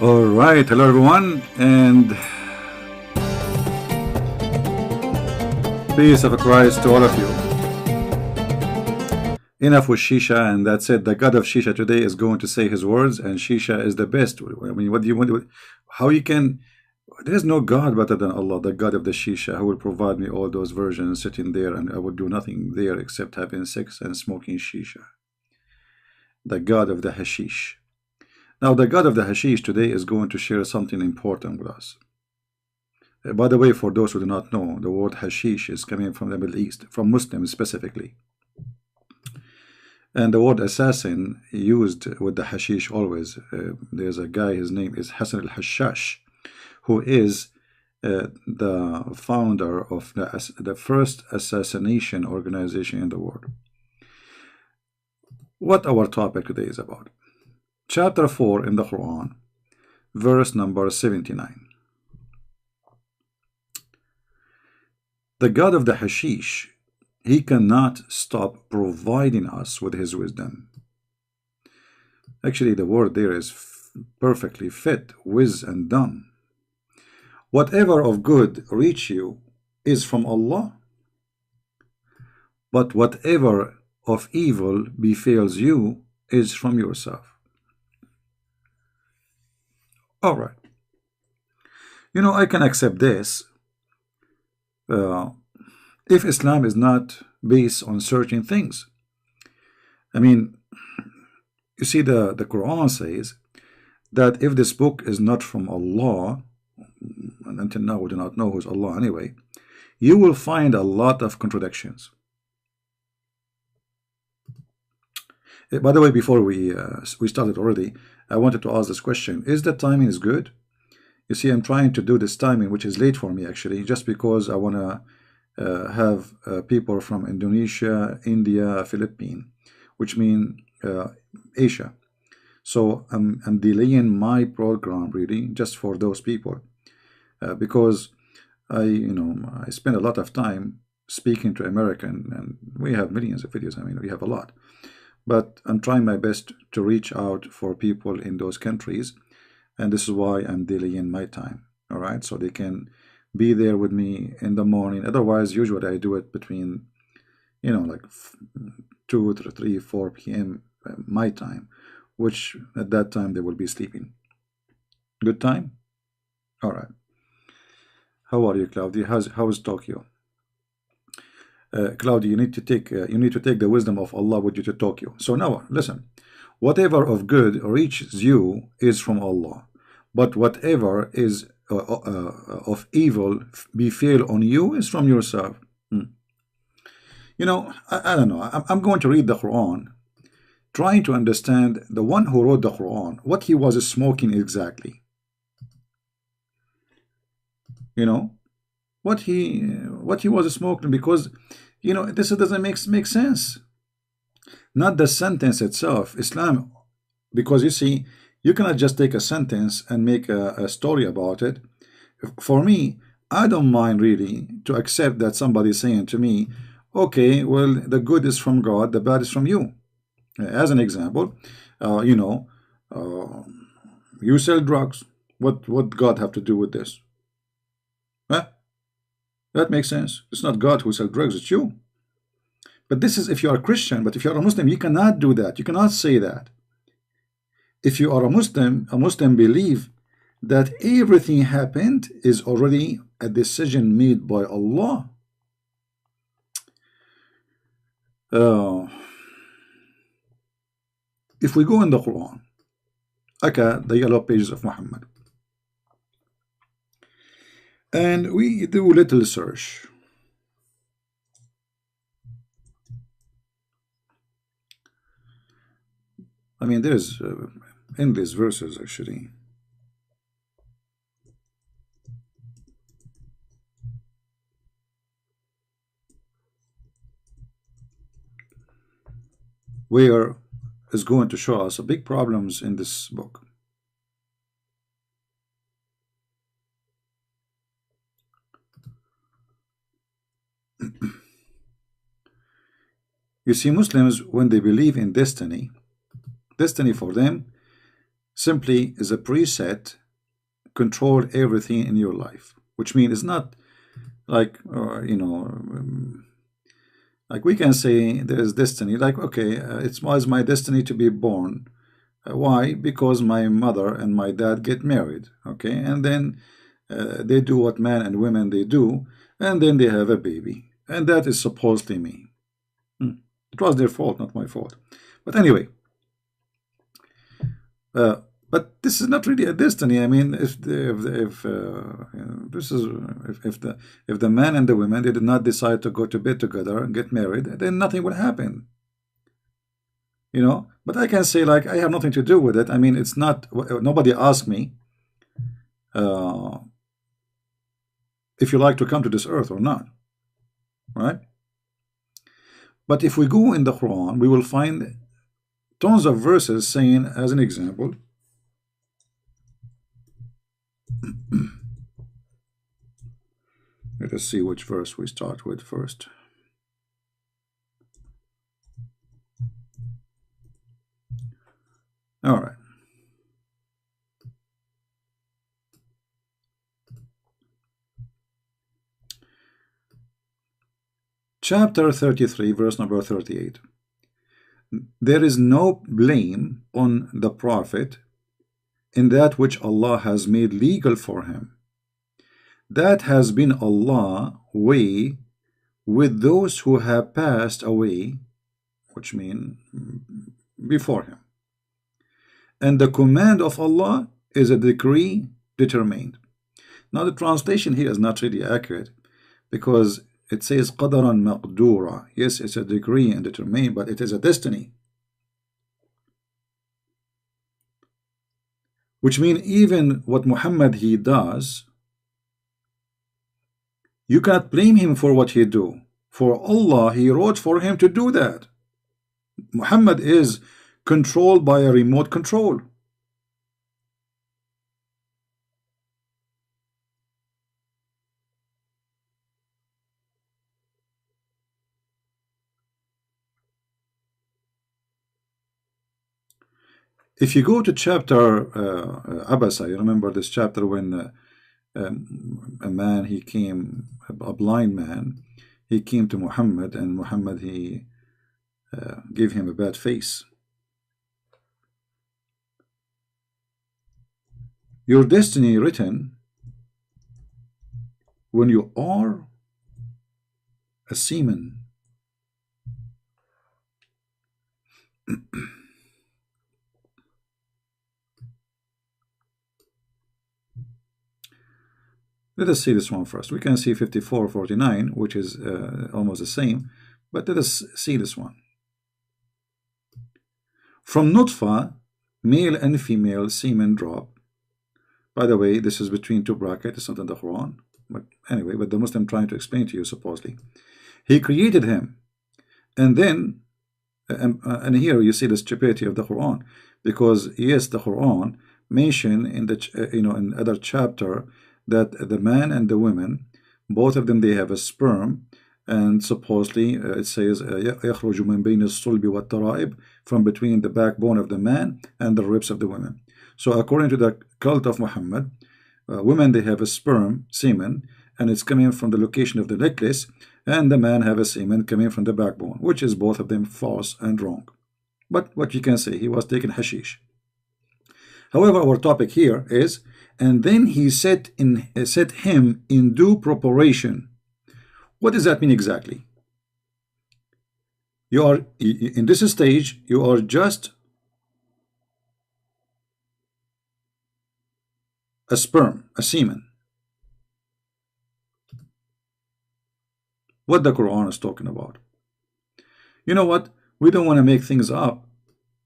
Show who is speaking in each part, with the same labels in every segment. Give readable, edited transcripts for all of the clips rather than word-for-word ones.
Speaker 1: All right, hello everyone, and peace of Christ to all of you. Enough with Shisha, and that's it. The God of Shisha today is going to say his words, and Shisha is the best. I mean, what do you want? How you can? There is no God better than Allah, the God of the Shisha, who will provide me all those versions sitting there, and I would do nothing there except having sex and smoking Shisha. The God of the Hashish. Now, the God of the Hashish today is going to share something important with us. By the way, for those who do not know, the word Hashish is coming from the Middle East, from Muslims specifically. And the word assassin used with the Hashish always. There's a guy, his name is Hassan al-Hashash, who is the founder of the first assassination organization in the world. What our topic today is about. Chapter 4 in the Quran, verse number 79. The God of the Hashish, he cannot stop providing us with his wisdom. Actually, the word there is perfectly fit, wiz and dumb. Whatever of good reach you is from Allah, but whatever of evil befalls you is from yourself. All right. You know, I can accept this if Islam is not based on certain things. I mean, you see, the Quran says that if this book is not from Allah, and until now we do not know who's Allah anyway, you will find a lot of contradictions. By the way, before we started already, I wanted to ask this question. Is the timing is good? You see, I'm trying to do this timing, which is late for me actually, just because I want to have people from Indonesia, India, Philippines, which mean Asia. So I'm delaying my program really just for those people because I spend a lot of time speaking to American, and we have millions of videos. I mean, we have a lot. But I'm trying my best to reach out for people in those countries, and this is why I'm delaying my time. All right, so they can be there with me in the morning. Otherwise, usually I do it between, like 2, 3, 4 p.m. my time, which at that time they will be sleeping. Good time. All right. How are you, Claudia? How is Tokyo? Claudia, you need to take the wisdom of Allah with you to Tokyo. So now, listen. Whatever of good reaches you is from Allah, but whatever is of evil befall on you is from yourself. You know, I don't know. I'm going to read the Quran, trying to understand the one who wrote the Quran, what he was smoking exactly. You know, what he was smoking, because this doesn't make sense. Not the sentence itself, Islam, because you see, you cannot just take a sentence and make a story about it. For me, I don't mind really to accept that somebody is saying to me, okay, well, the good is from God, the bad is from you. As an example, you sell drugs. What God have to do with this? Huh? That makes sense. It's not God who sells drugs, it's you. But this is if you are a Christian. But if you are a Muslim, you cannot do that. You cannot say that. If you are a Muslim believe that everything happened is already a decision made by Allah. If we go in the Quran, okay, the yellow pages of Muhammad, and we do a little search. I mean, there's endless verses actually. Where is going to show us big problems in this book. You see, Muslims, when they believe in destiny for them simply is a preset, control everything in your life, which means it's not like, like we can say there is destiny, like, okay, it was my destiny to be born. Why? Because my mother and my dad get married, okay, and then they do what men and women they do, and then they have a baby, and that is supposedly me. It was their fault, not my fault. But anyway, but this is not really a destiny. I mean, if the man and the women, they did not decide to go to bed together and get married, then nothing would happen. But I can say, like, I have nothing to do with it. I mean, it's not, nobody asked me if you like to come to this earth or not, right? But if we go in the Quran, we will find tons of verses saying, as an example, let us see which verse we start with first. All right. Chapter 33, verse number 38. There is no blame on the Prophet in that which Allah has made legal for him. That has been Allah's way with those who have passed away, which means before him. And the command of Allah is a decree determined. Now the translation here is not really accurate, because it says qadaran maqdura. Yes, it's a decree and determined, but it is a destiny. Which means even what Muhammad he does, you cannot blame him for what he do. For Allah, he wrote for him to do that. Muhammad is controlled by a remote control. If you go to chapter Abasa, you remember this chapter when a man, he came, a blind man, he came to Muhammad, and Muhammad, he gave him a bad face. Your destiny written when you are a seaman. Let us see this one first. We can see 54:49, which is almost the same, but let us see this one. From Nutfa, male and female semen drop. By the way, this is between two brackets, it's not in the Quran. But anyway, but the Muslim trying to explain to you, supposedly. He created him. And then, and here you see the stupidity of the Quran. Because, yes, the Quran mentioned in the, in other chapter, that the man and the women, both of them, they have a sperm, and supposedly it says يخرج من بين الصلب والترائب, from between the backbone of the man and the ribs of the women. So according to the cult of Muhammad, women, they have a sperm, semen, and it's coming from the location of the necklace, and the man have a semen coming from the backbone, which is both of them false and wrong. But what you can say, he was taking hashish. However, our topic here is, and then he set him in due preparation. What does that mean exactly? You are in this stage, you are just a sperm, a semen. What the Quran is talking about. You know what? We don't want to make things up,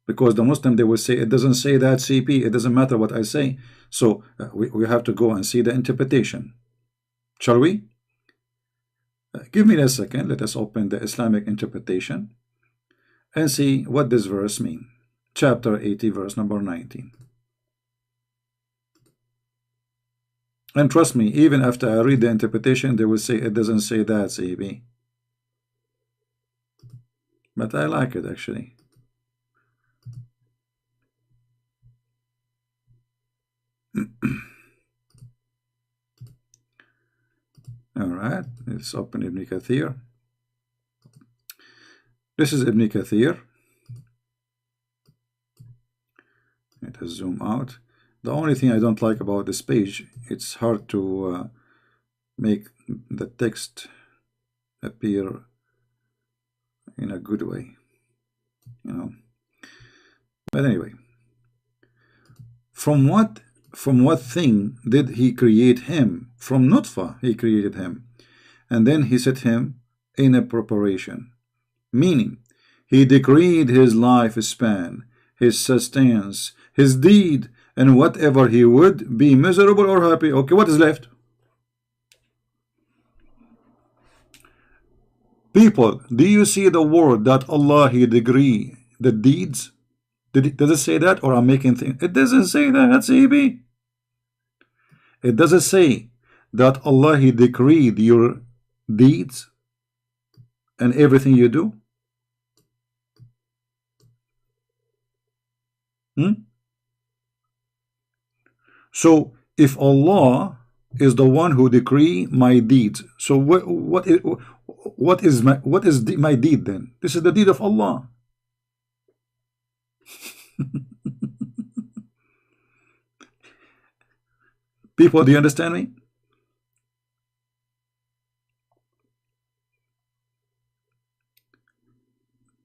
Speaker 1: because the Muslim, they will say, it doesn't say that, CP, it doesn't matter what I say. So we have to go and see the interpretation. Shall we? Give me a second. Let us open the Islamic interpretation and see what this verse means. Chapter 80, verse number 19. And trust me, even after I read the interpretation, they will say, it doesn't say that, CP. But I like it, actually. Alright, let's open Ibn Kathir. This is Ibn Kathir. Let us zoom out. The only thing I don't like about this page, it's hard to make the text appear in a good way, you know. But anyway, from what thing did he create him? From nutfa he created him, and then he set him in a preparation, meaning he decreed his lifespan, his sustenance, his deed, and whatever he would be miserable or happy. Okay, what is left? People, do you see the word that Allah he decree the deeds? Does it say that, or I'm making things? It doesn't say that, CB. It doesn't say that Allah he decreed your deeds and everything you do. So if Allah is the one who decree my deeds, so what is my deed then? This is the deed of Allah. People, do you understand me?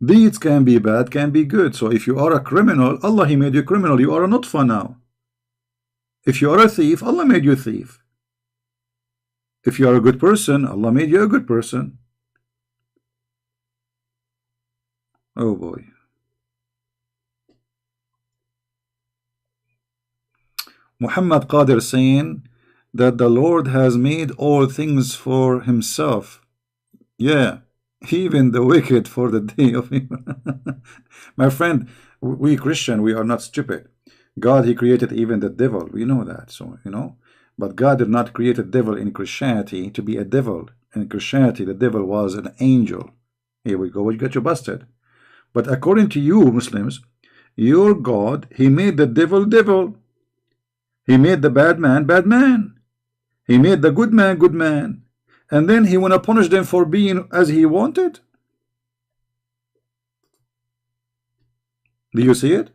Speaker 1: Deeds can be bad, can be good. So if you are a criminal, Allah he made you criminal. You are a nutfa now. If you are a thief, Allah made you a thief. If you are a good person, Allah made you a good person. Oh boy. Muhammad Qadir saying that the Lord has made all things for himself. Yeah, even the wicked for the day of him. My friend, we Christian, we are not stupid. God he created even the devil. We know that. So you know, but God did not create a devil in Christianity to be a devil. In Christianity the devil was an angel. Here we go, you got you busted. But according to you Muslims, your God he made the devil devil. He made the bad man bad man. He made the good man good man. And then he want to punish them for being as he wanted. Do you see it?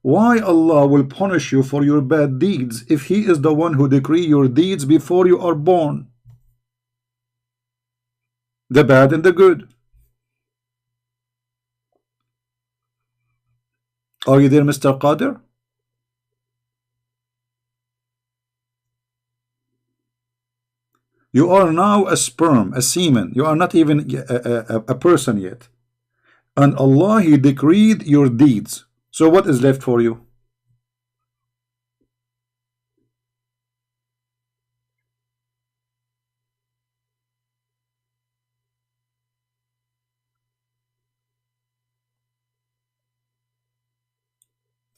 Speaker 1: Why Allah will punish you for your bad deeds if he is the one who decree your deeds before you are born? The bad and the good. Are you there, Mr. Qadir? You are now a sperm, a semen. You are not even a person yet. And Allah he decreed your deeds. So what is left for you?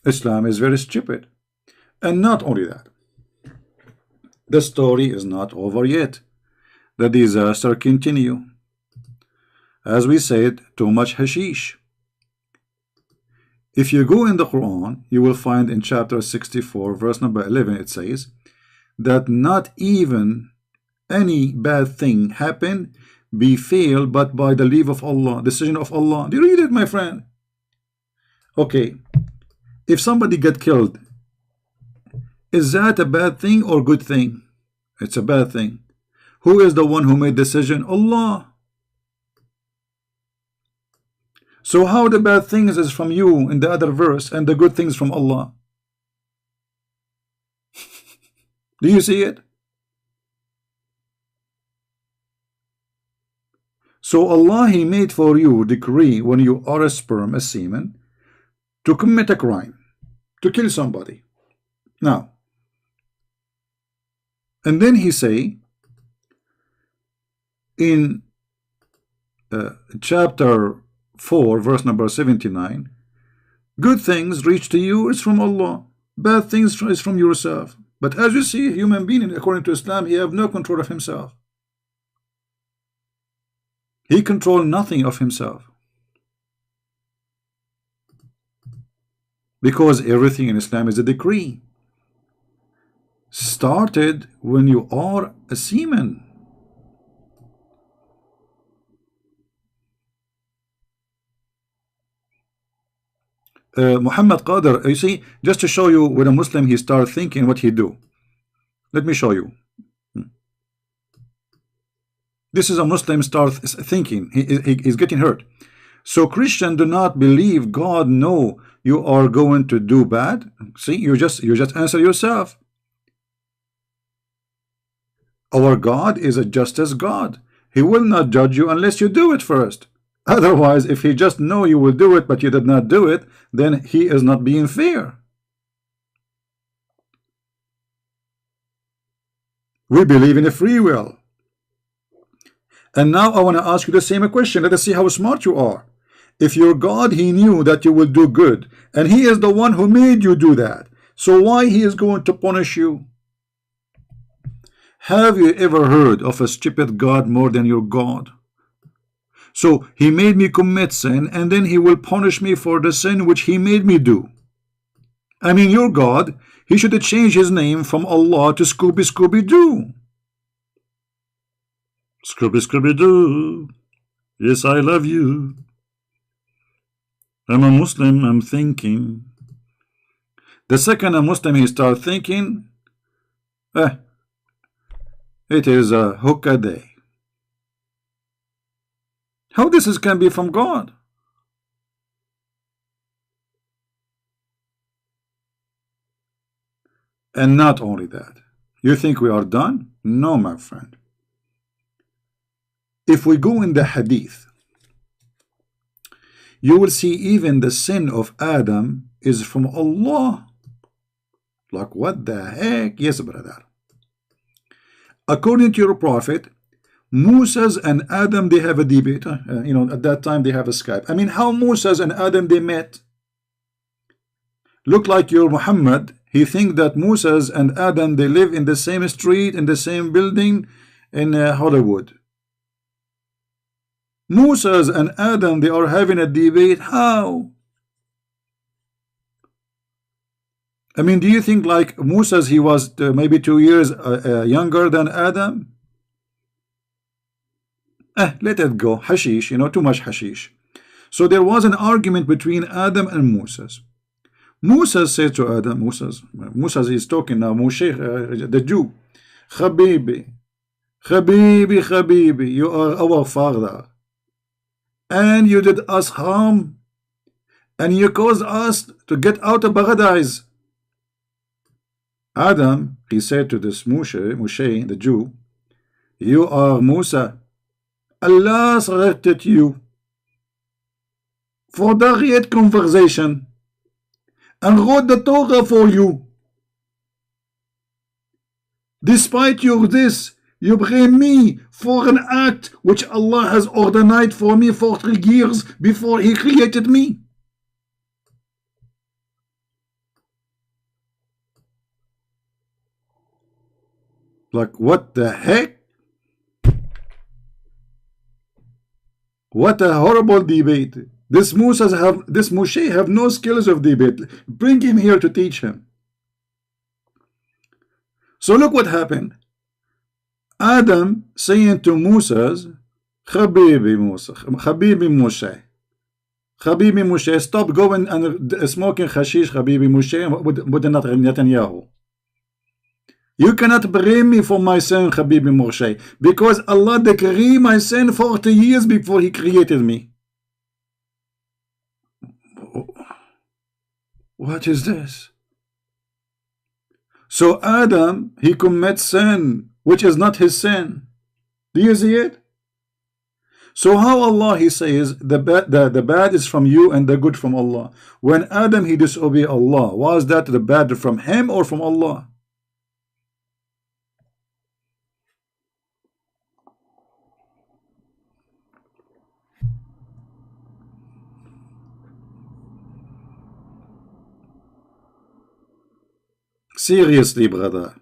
Speaker 1: Islam is very stupid. And not only that, the story is not over yet. The disaster continue. As we said, too much hashish. If you go in the Quran, you will find in chapter 64, verse number 11, it says that not even any bad thing happen befell but by the leave of Allah, decision of Allah. Do you read it, my friend? Okay. If somebody get killed, is that a bad thing or good thing? It's a bad thing. Who is the one who made decision? Allah. So how the bad things is from you in the other verse and the good things from Allah? Do you see it? So Allah he made for you decree when you are a sperm, a semen, to commit a crime, to kill somebody. Now, and then he say in chapter 4, verse number 79, good things reach to you is from Allah, bad things is from yourself. But as you see, a human being, according to Islam, he have no control of himself. He control nothing of himself. Because everything in Islam is a decree. Started when you are a seaman. Muhammad Qadir, you see, just to show you when a Muslim he start thinking what he do. Let me show you. This is a Muslim start thinking. He's getting hurt. So Christian do not believe God know you are going to do bad. See, you just answer yourself. Our God is a justice God. He will not judge you unless you do it first. Otherwise, if he just know you will do it but you did not do it, then he is not being fair. We believe in a free will. And now I want to ask you the same question. Let us see how smart you are. If your God, he knew that you will do good, and he is the one who made you do that, so why he is going to punish you? Have you ever heard of a stupid God more than your God? So he made me commit sin, and then he will punish me for the sin which he made me do. I mean, your God, he should change his name from Allah to Scooby Scooby Doo. Scooby Scooby Doo, yes, I love you. I'm a Muslim, I'm thinking. The second a Muslim he start thinking, it is a hookah day. How this can be from God? And not only that, you think we are done? No, my friend. If we go in the hadith, you will see even the sin of Adam is from Allah. Like, what the heck? Yes, brother. According to your prophet, Moses and Adam, they have a debate. At that time they have a Skype. I mean, how Moses and Adam they met? Look like your Muhammad. He think that Moses and Adam they live in the same street, in the same building in Hollywood. Moses and Adam they are having a debate. How? I mean, do you think like Moses he was maybe 2 years younger than Adam? Let it go. Hashish, too much hashish. So there was an argument between Adam and Moses. Moses said to Adam, Moses is talking now, Moshe, the Jew, Habibi, you are our father, and you did us harm, and you caused us to get out of paradise. Adam, he said to this Moshe, the Jew, you are Musa. Allah selected you for direct conversation and wrote the Torah for you. Despite your this, you blame me for an act which Allah has ordained for me for 3 years before he created me. Like, what the heck? What a horrible debate. This Moshe have no skills of debate. Bring him here to teach him. So look what happened. Adam saying to Moses, Habibi Moshe, stop going and smoking hashish, Habibi Moshe, with Netanyahu. You cannot blame me for my sin, Habibi Moshe, because Allah decreed my sin 40 years before he created me. What is this? So Adam, he commits sin, which is not his sin. Do you see it? So how Allah, he says, the bad is from you and the good from Allah. When Adam, he disobeyed Allah, was that the bad from him or from Allah? Seriously, brother.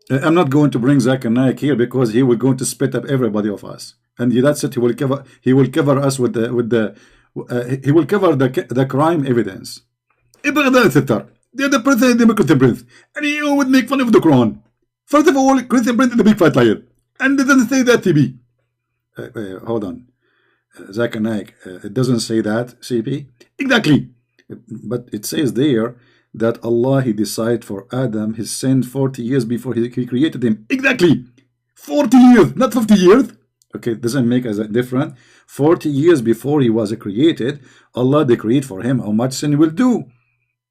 Speaker 1: I'm not going to bring Zach and Naik here because he will going to spit up everybody of us, and that's it. He will cover us with he will cover the crime evidence. The president Democratic prince, and he would make fun of the Quran. First of all, Christian prince is a big fat liar, and it doesn't say that TB. Hold on, Zakir Naik, it doesn't say that CP exactly, but it says there that Allah he decided for Adam his sin 40 years before he created him. Exactly, 40 years, not 50 years. Okay, it doesn't make as a difference. 40 years before he was created, Allah decreed for him how much sin he will do.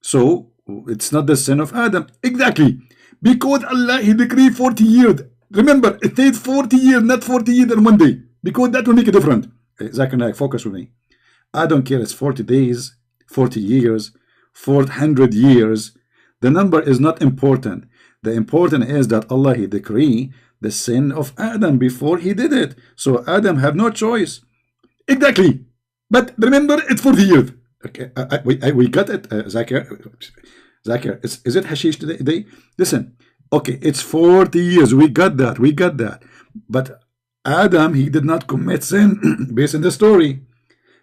Speaker 1: So it's not the sin of Adam. Exactly, because Allah he decreed 40 years. Remember, it says 40 years, not 40 years in one day, because that will make a difference. Zakir Naik, focus with me. I don't care. It's 40 days, 40 years, 400 years. The number is not important. The important is that Allah he decreed the sin of Adam before he did it. So Adam have no choice. Exactly. But remember, it's 40 years. Okay, we got it, Zakir. Zakir, is it hashish today? Listen, okay, it's 40 years. We got that. We got that. But Adam, he did not commit sin based on the story.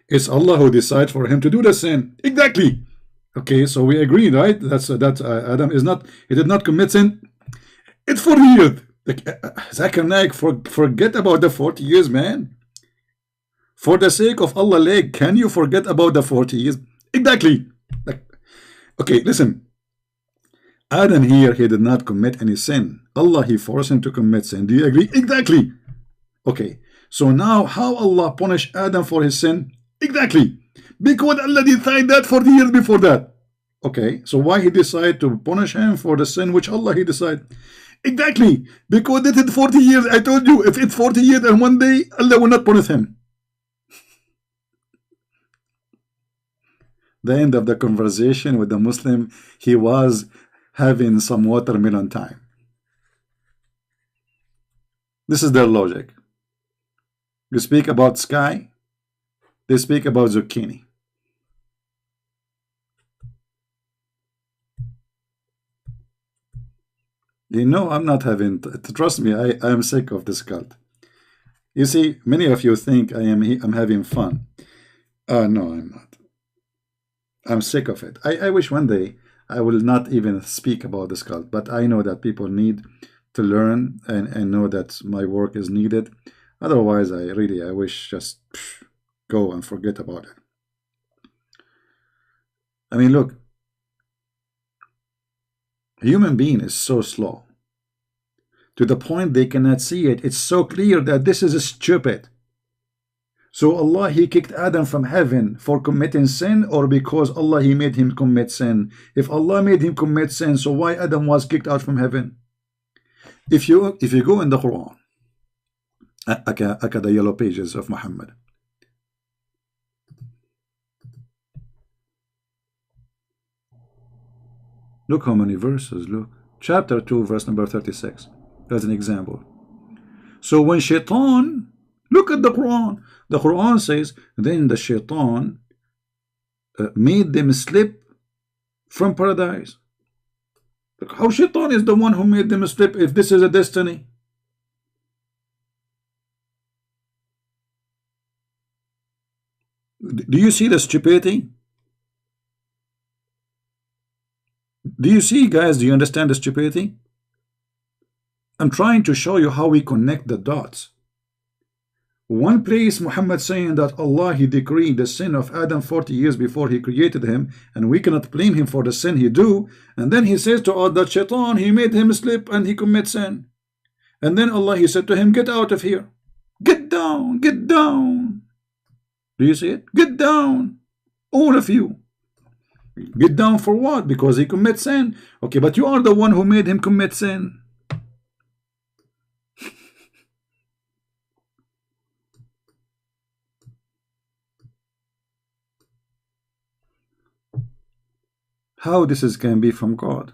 Speaker 1: It's Allah who decided for him to do the sin. Exactly. Okay, so we agree, right? That's Adam is not, he did not commit sin. It's 40 years. Zakir Naik, forget about the 40 years, man. For the sake of Allah, leg, can you forget about the 40 years? Exactly. Okay, listen. Adam here, he did not commit any sin. Allah, he forced him to commit sin. Do you agree? Exactly. Okay, so now how Allah punished Adam for his sin? Exactly. Because Allah decided that 40 years before that. Okay, so why he decided to punish him for the sin which Allah he decided? Exactly. Because it is 40 years. I told you, if it's 40 years and one day, Allah will not punish him. The end of the conversation with the Muslim, he was having some watermelon time. This is their logic. You speak about sky, they speak about zucchini. You know, I'm not having, trust me, I am sick of this cult. You see, many of you think I'm having fun. No, I'm not. I'm sick of it. I wish one day I will not even speak about this cult, but I know that people need to learn and know that my work is needed. Otherwise, I wish just go and forget about it. I mean, look, a human being is so slow to the point they cannot see it. It's so clear that this is stupid. So Allah, he kicked Adam from heaven for committing sin, or because Allah, he made him commit sin? If Allah made him commit sin, so why Adam was kicked out from heaven? If you go in the Quran, the yellow pages of Muhammad, look how many verses. Look, chapter 2, verse number 36. As an example. So when shaitan, look at the Quran. The Quran says, then the shaitan made them slip from paradise. Look, how shaitan is the one who made them slip if this is a destiny? Do you see the stupidity? Do you see, guys? Do you understand the stupidity? I'm trying to show you how we connect the dots. One place Muhammad saying that Allah, he decreed the sin of Adam 40 years before he created him, and we cannot blame him for the sin he do. And then he says to us that shaitan, he made him slip and he commits sin. And then Allah, he said to him, get out of here. Get down, get down. Do you see it? Get down, all of you. Get down for what? Because he commits sin. Okay, but you are the one who made him commit sin. How this can be from God?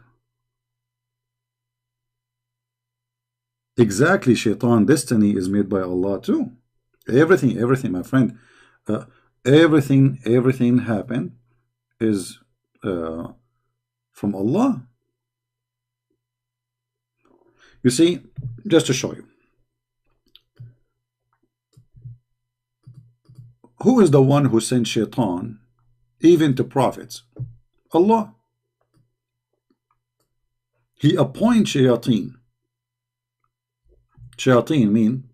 Speaker 1: Exactly, shaitan destiny is made by Allah too. Everything, my friend, everything happened is from Allah. You see, just to show you. who is the one who sent shaitan even to prophets? Allah. He appoints shayateen. Shayateen mean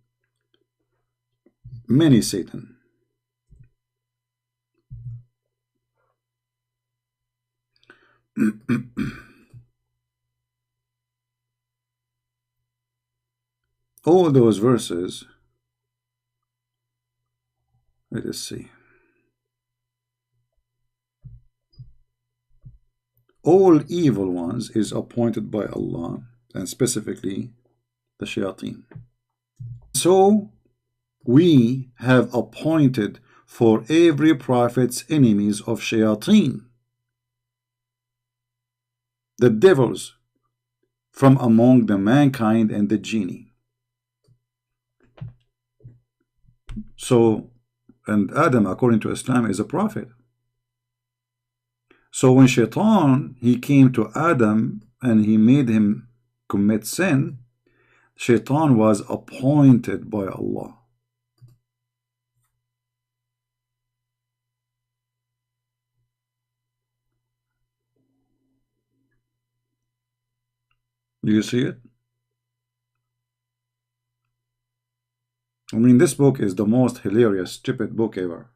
Speaker 1: many Satan. All those verses, let us see. All evil ones is appointed by Allah, and specifically the shayateen. So we have appointed for every prophet's enemies of shayateen, the devils from among the mankind and the genie. So, and Adam, according to Islam, is a prophet. So when shaitan, he came to Adam and he made him commit sin, shaitan was appointed by Allah. Do you see it? I mean, this book is the most hilarious, stupid book ever.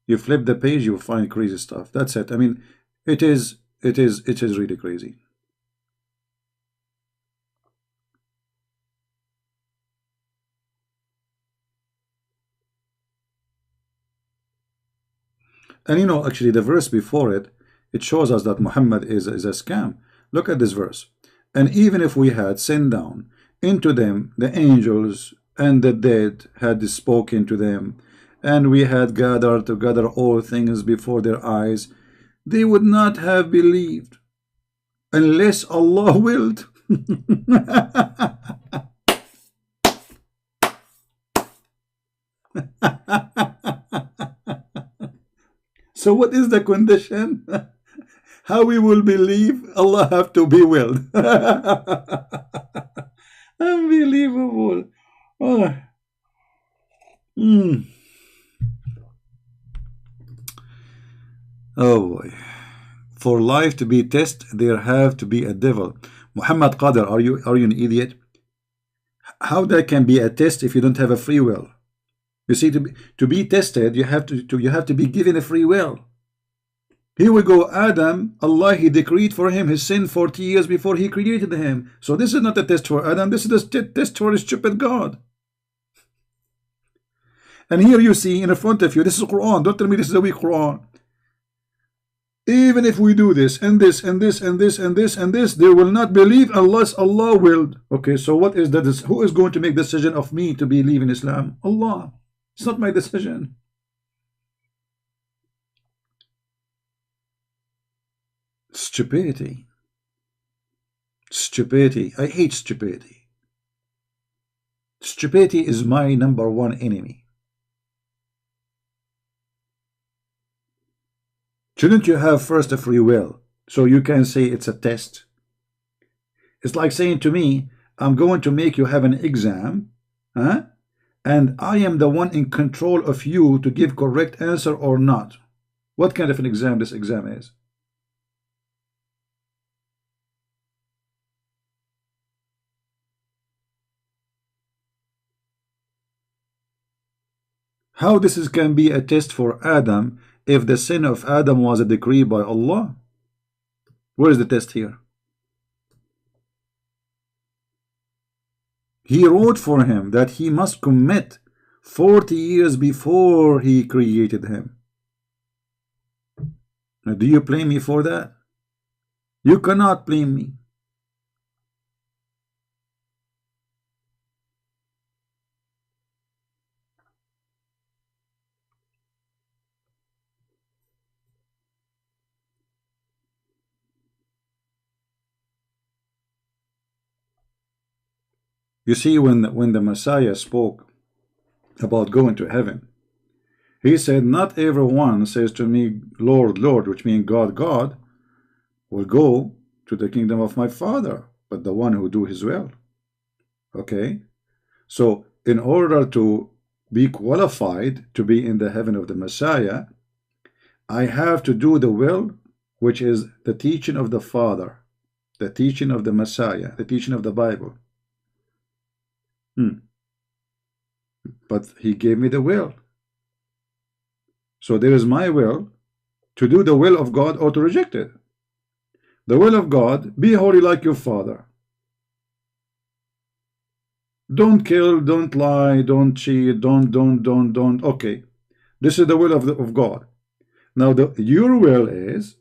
Speaker 1: You flip the page, you find crazy stuff. That's it. I mean, it is really crazy. And you know, actually, the verse before it, it shows us that Muhammad is a scam. Look at this verse. And even if we had sent down into them the angels and the dead had spoken to them, and we had gathered together all things before their eyes, they would not have believed unless Allah willed. So what is the condition? How we will believe? Allah have to be willed. Unbelievable. Oh. Oh boy. For life to be tested, there have to be a devil. Muhammad Qadir, are you an idiot? How that can be a test if you don't have a free will? You see, to be tested, you have to be given a free will. Here we go, Adam, Allah, he decreed for him his sin 40 years before he created him. So this is not a test for Adam, this is a test for a stupid God. And here you see in front of you, this is Quran. Don't tell me this is a weak Quran. Even if we do this and this and this and this and this and this, they will not believe unless Allah willed. Okay, so what is that? Who is going to make the decision of me to believe in Islam? Allah. It's not my decision. Stupidity. Stupidity. I hate stupidity. Stupidity is my #1 enemy. Shouldn't you have first a free will so you can say it's a test? It's like saying to me, I'm going to make you have an exam, huh? And I am the one in control of you to give correct answer or not. What kind of an exam this exam is? How this can be a test for Adam if the sin of Adam was a decree by Allah? Where is the test here? He wrote for him that he must commit 40 years before he created him. Now, do you blame me for that? You cannot blame me. You see, when the Messiah spoke about going to heaven, he said, not everyone says to me, Lord, Lord, which means God, God, will go to the kingdom of my Father, but the one who do his will. Okay? So, in order to be qualified to be in the heaven of the Messiah, I have to do the will, which is the teaching of the Father, the teaching of the Messiah, the teaching of the Bible. But he gave me the will. So there is my will to do the will of God or to reject it. The will of God, be holy like your Father. Don't kill, don't lie, don't cheat, don't. Okay, this is the will of God. Now your will is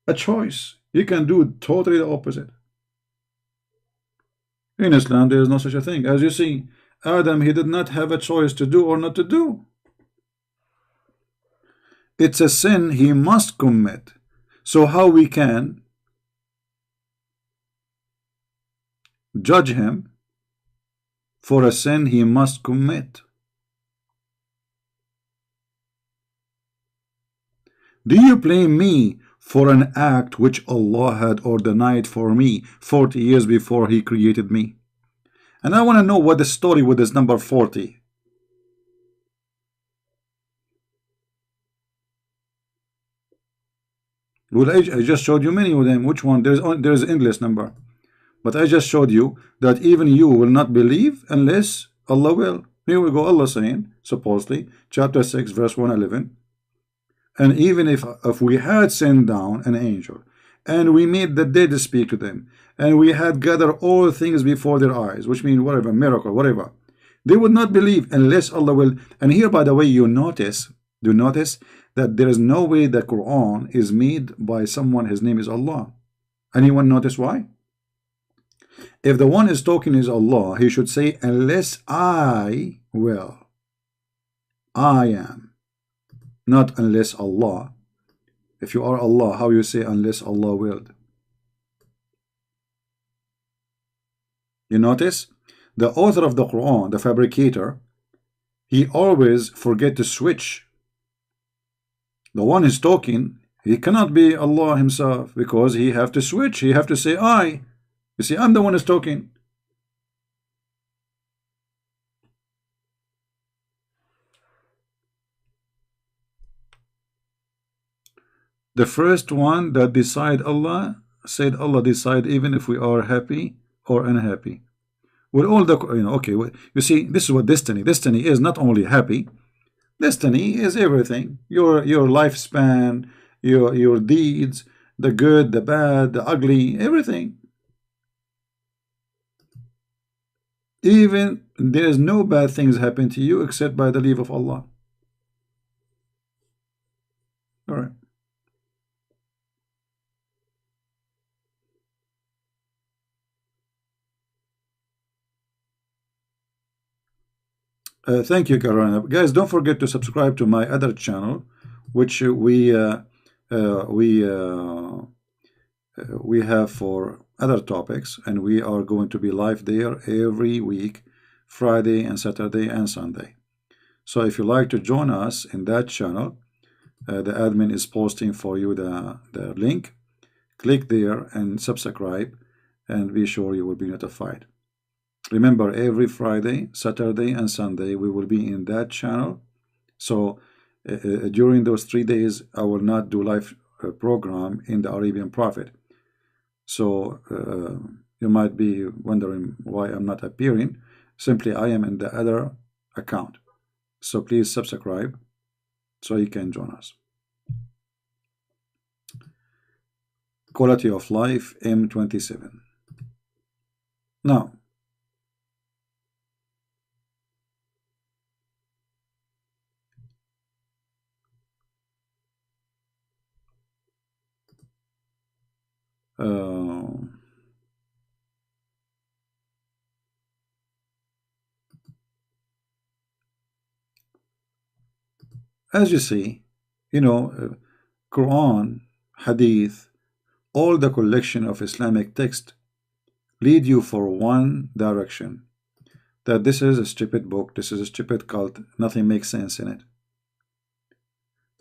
Speaker 1: a choice. You can do totally the opposite. In Islam, there is no such a thing. As you see, Adam, he did not have a choice to do or not to do. It's a sin he must commit. So how we can judge him for a sin he must commit? Do you blame me for an act which Allah had ordained for me 40 years before he created me? And I want to know what the story with this number 40. Well, I just showed you many of them. Which one? There's an endless number. But I just showed you that even you will not believe unless Allah will. Here we go, Allah saying, supposedly, chapter 6, verse 111. And even if we had sent down an angel, and we made the dead speak to them, and we had gathered all things before their eyes, which means whatever, miracle, whatever, they would not believe unless Allah will. And here, by the way, you notice, do notice that there is no way the Quran is made by someone, his name is Allah. Anyone notice why? If the one is talking is Allah, he should say, unless I will. I am. Not unless Allah. If you are Allah, how you say unless Allah willed? You notice? The author of the Quran, the fabricator, he always forget to switch. The one is talking, he cannot be Allah himself because he have to switch. He have to say I. You see, I'm the one who's talking. The first one that decide Allah said Allah decide even if we are happy or unhappy. With all the, okay, you see, this is what destiny. Destiny is not only happy. Destiny is everything. Your lifespan, your deeds, the good, the bad, the ugly, everything. Even there is no bad things happen to you except by the leave of Allah. All right. Thank you, Carolina. Guys, don't forget to subscribe to my other channel, which we have for other topics, and we are going to be live there every week, Friday and Saturday and Sunday. So if you like to join us in that channel, the admin is posting for you the link. Click there and subscribe, and be sure you will be notified. Remember, every Friday, Saturday, and Sunday, we will be in that channel. So during those 3 days, I will not do live program in the Arabian Prophet. So you might be wondering why I'm not appearing. Simply, I am in the other account. So please subscribe so you can join us. Quality of life, M27. Now, as you see, Quran, Hadith, all the collection of Islamic text lead you for one direction, that this is a stupid book, this is a stupid cult, nothing makes sense in it.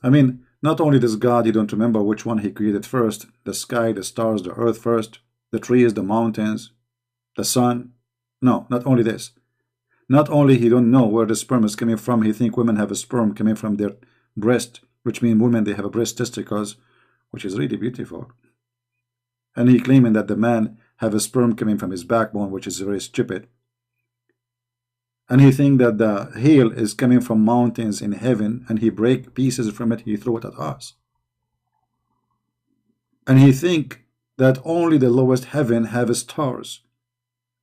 Speaker 1: I mean, not only does God, you don't remember which one he created first, the sky, the stars, the earth first, the trees, the mountains, the sun. No, not only this. Not only he don't know where the sperm is coming from, he think women have a sperm coming from their breast, which means women, they have a breast testicles, which is really beautiful. And he claiming that the man have a sperm coming from his backbone, which is very stupid. And he think that the hail is coming from mountains in heaven, and he break pieces from it, he throw it at us. And he think that only the lowest heaven have stars.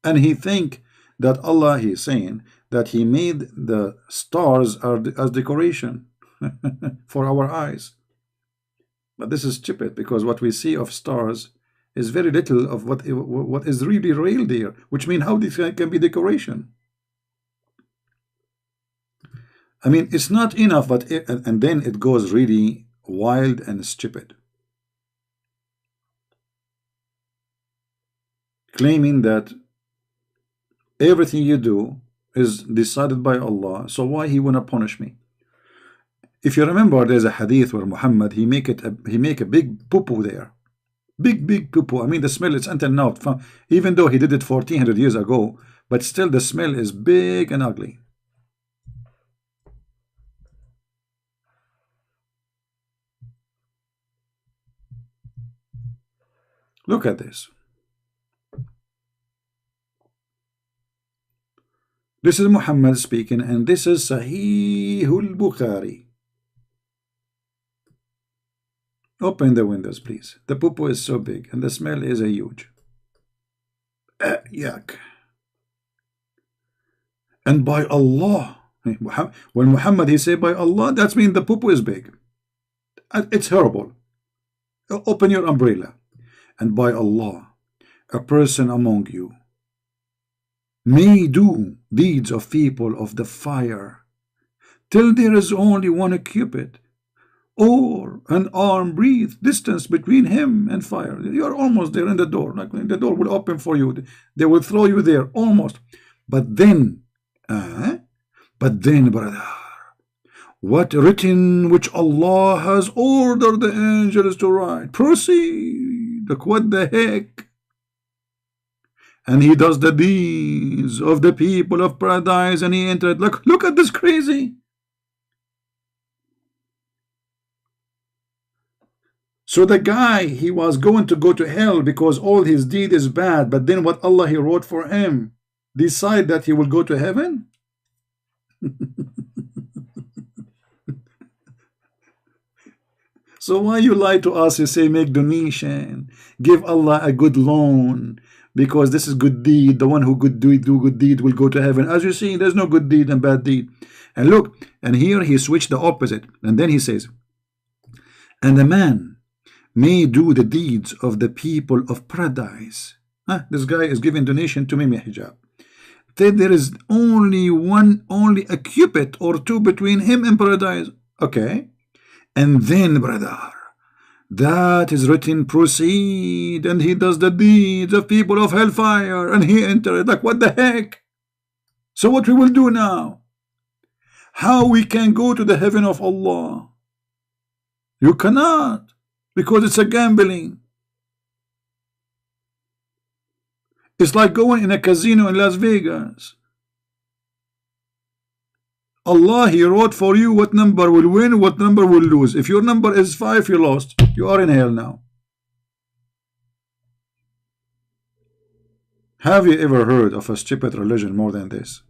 Speaker 1: And he think that Allah, he's saying that he made the stars as decoration for our eyes. But this is stupid, because what we see of stars is very little of what is really real there, which means how this can be decoration. I mean, it's not enough, but and then it goes really wild and stupid, claiming that everything you do is decided by Allah, so why he wanna punish me? If you remember, there's a hadith where Muhammad, he make a big poo-poo there, big poo-poo. I mean, the smell is until now, even though he did it 1400 years ago, but still the smell is big and ugly. Look at this. This is Muhammad speaking, and this is Sahih al-Bukhari. Open the windows, please. The poo-poo is so big, and the smell is a huge. Yuck. And by Allah, when Muhammad he say by Allah, that means the poo-poo is big. It's horrible. Open your umbrella. And by Allah, a person among you may do deeds of people of the fire till there is only one cubit or an arm breadth distance between him and fire. You are almost there in the door. Like the door will open for you. They will throw you there almost. But then, brother, what written which Allah has ordered the angels to write? Proceed. Look, what the heck? And he does the deeds of the people of paradise, and he entered. Look at this crazy. So the guy, he was going to go to hell because all his deed is bad, but then what Allah he wrote for him, decide that he will go to heaven? So why you lie to us? You say make donation, give Allah a good loan, because this is good deed. The one who do good deed will go to heaven. As you see, there's no good deed and bad deed. And look, and here he switched the opposite. And then he says, and a man may do the deeds of the people of paradise. This guy is giving donation to Mimi Hijab. Then there is only a cubit or two between him and paradise. Okay. And then, brother, that is written, proceed, and he does the deeds of people of hellfire, and he entered. Like, what the heck? So what we will do now? How we can go to the heaven of Allah? You cannot, because it's a gambling. It's like going in a casino in Las Vegas. Allah, he wrote for you what number will win, what number will lose. If your number is 5, you lost. You are in hell now. Have you ever heard of a stupid religion more than this?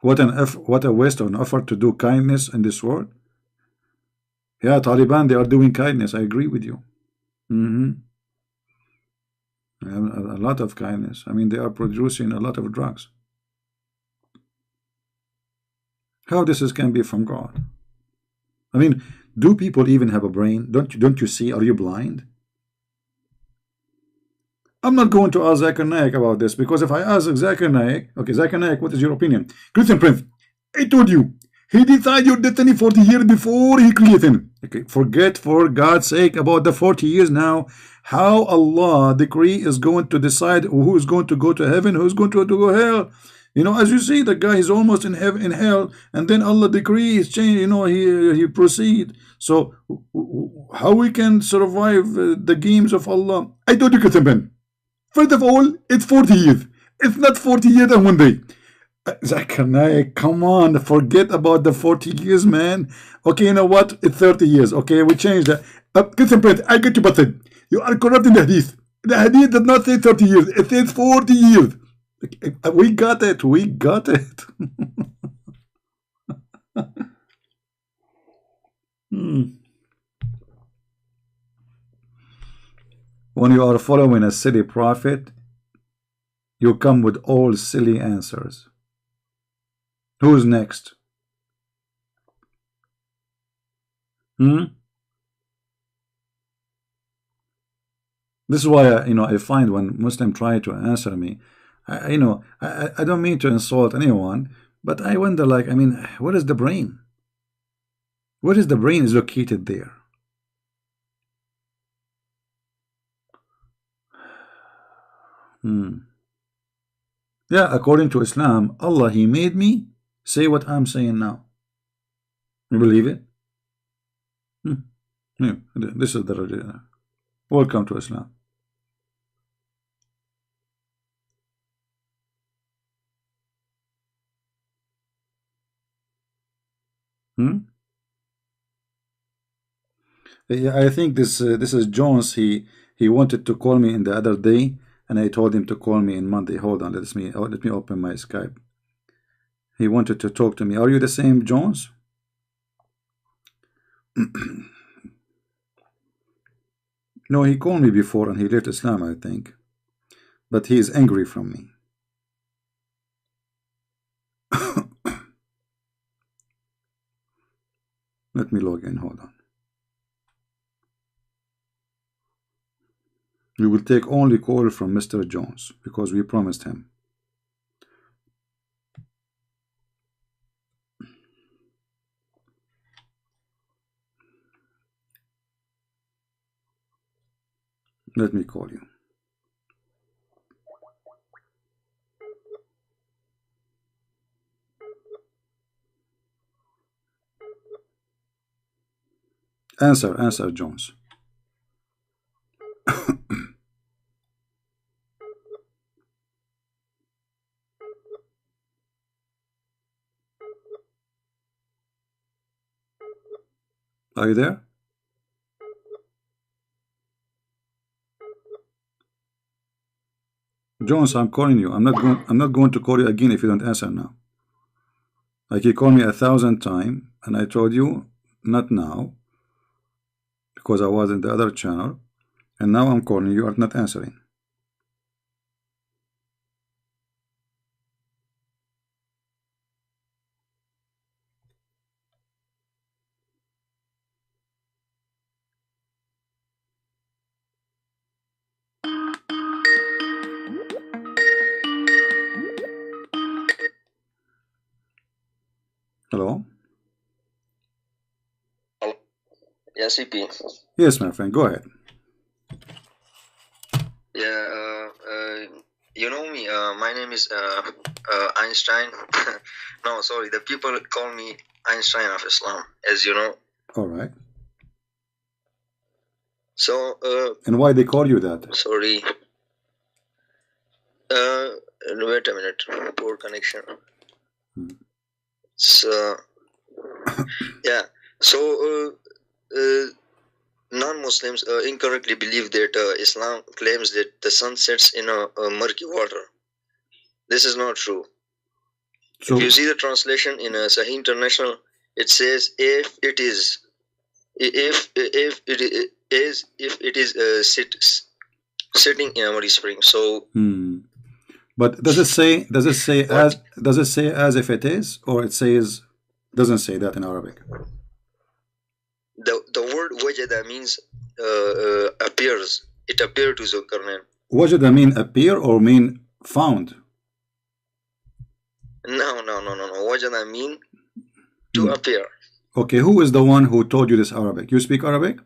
Speaker 1: What a waste of an effort to do kindness in this world. Yeah, Taliban, they are doing kindness. I agree with you. A lot of kindness. I mean, they are producing a lot of drugs. How this can be from God? I mean, do people even have a brain? Don't you see? Are you blind? I'm not going to ask Zakir Naik about this, because if I ask Zakir Naik, okay, Zakir Naik, what is your opinion? Christian Prince, I told you, he decided your destiny 40 years before he created him. Okay, forget for God's sake about the 40 years now. How Allah decree is going to decide who is going to go to heaven, who is going to go to hell. You know, as you see, the guy is almost in heaven, in hell, and then Allah decrees change. You know, he proceed. So how we can survive the games of Allah? I told you, Kataban. First of all, it's 40 years. It's not 40 years and 1 day. Zakir Naik, come on, forget about the 40 years, man. Okay, you know what? It's 30 years. Okay, we changed that. I get you, but you are corrupting the hadith. The hadith does not say 30 years. It says 40 years. We got it. We got it. When you are following a silly prophet, you come with all silly answers. Who's next? This is why I find when Muslim try to answer me, I don't mean to insult anyone, but I wonder, like, I mean, where is the brain? Where is the brain is located there? Yeah, according to Islam, Allah, He made me say what I'm saying now. You believe it? Yeah, this is the religion. Welcome to Islam. Yeah, I think this is Jones. He wanted to call me in the other day, and I told him to call me in Monday. Hold on, let me open my Skype. He wanted to talk to me. Are you the same Jones? No, he called me before and he left Islam, I think. But he is angry from me. Let me log in, hold on. We will take only call from Mr. Jones because we promised him. Let me call you. Answer, Jones. Are you there? Jones, I'm calling you. I'm not going to call you again if you don't answer now. Like, you called me 1,000 times and I told you not now because I was in the other channel, and now I'm calling you, are not answering. Hello?
Speaker 2: Yes, CP.
Speaker 1: Yes, my friend, go ahead.
Speaker 2: Yeah, you know me. My name is Einstein. No, sorry. The people call me Einstein of Islam, as you know.
Speaker 1: All right.
Speaker 2: So.
Speaker 1: And why they call you that?
Speaker 2: Sorry. Wait a minute. Poor connection. So. Yeah. So. Non-Muslims incorrectly believe that Islam claims that the sun sets in a murky water. This is not true. So, if you see the translation in CIRA International, it says if it is sitting in a muddy spring. So.
Speaker 1: But does it say as if it is, or it says doesn't say that in Arabic?
Speaker 2: The word wajada means appears. It appeared to Zulkarnain.
Speaker 1: Wajada mean appear or mean found?
Speaker 2: No. Wajada mean to appear.
Speaker 1: Okay, who is the one who told you this Arabic? You speak Arabic?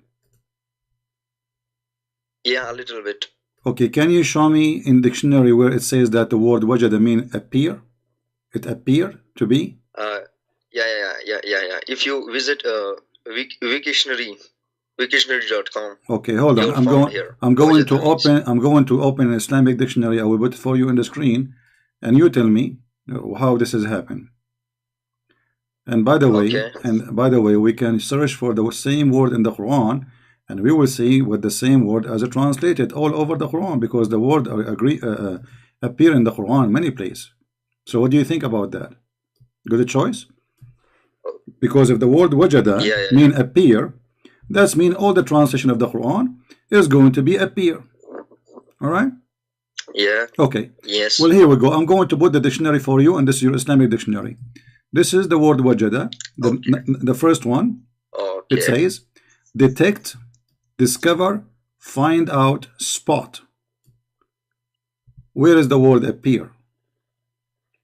Speaker 2: Yeah, a little bit.
Speaker 1: Okay, can you show me in dictionary where it says that the word wajada mean appear? It appear to be?
Speaker 2: Yeah. If you visit Wiktionary.com.
Speaker 1: Okay, hold on. I'm going to open an Islamic dictionary. I will put it for you on the screen, and you tell me how this has happened. And by the way, we can search for the same word in the Quran, and we will see what the same word as it translated all over the Quran, because the word appear in the Quran many places. So what do you think about that? Good choice? Because if the word wajada mean appear, that's mean all the translation of the Quran is going to be appear. All right?
Speaker 2: Yeah.
Speaker 1: Okay.
Speaker 2: Yes.
Speaker 1: Well, here we go. I'm going to put the dictionary for you, and this is your Islamic dictionary. This is the word wajada, the first one.
Speaker 2: Okay.
Speaker 1: It says detect, discover, find out, spot. Where is the word appear?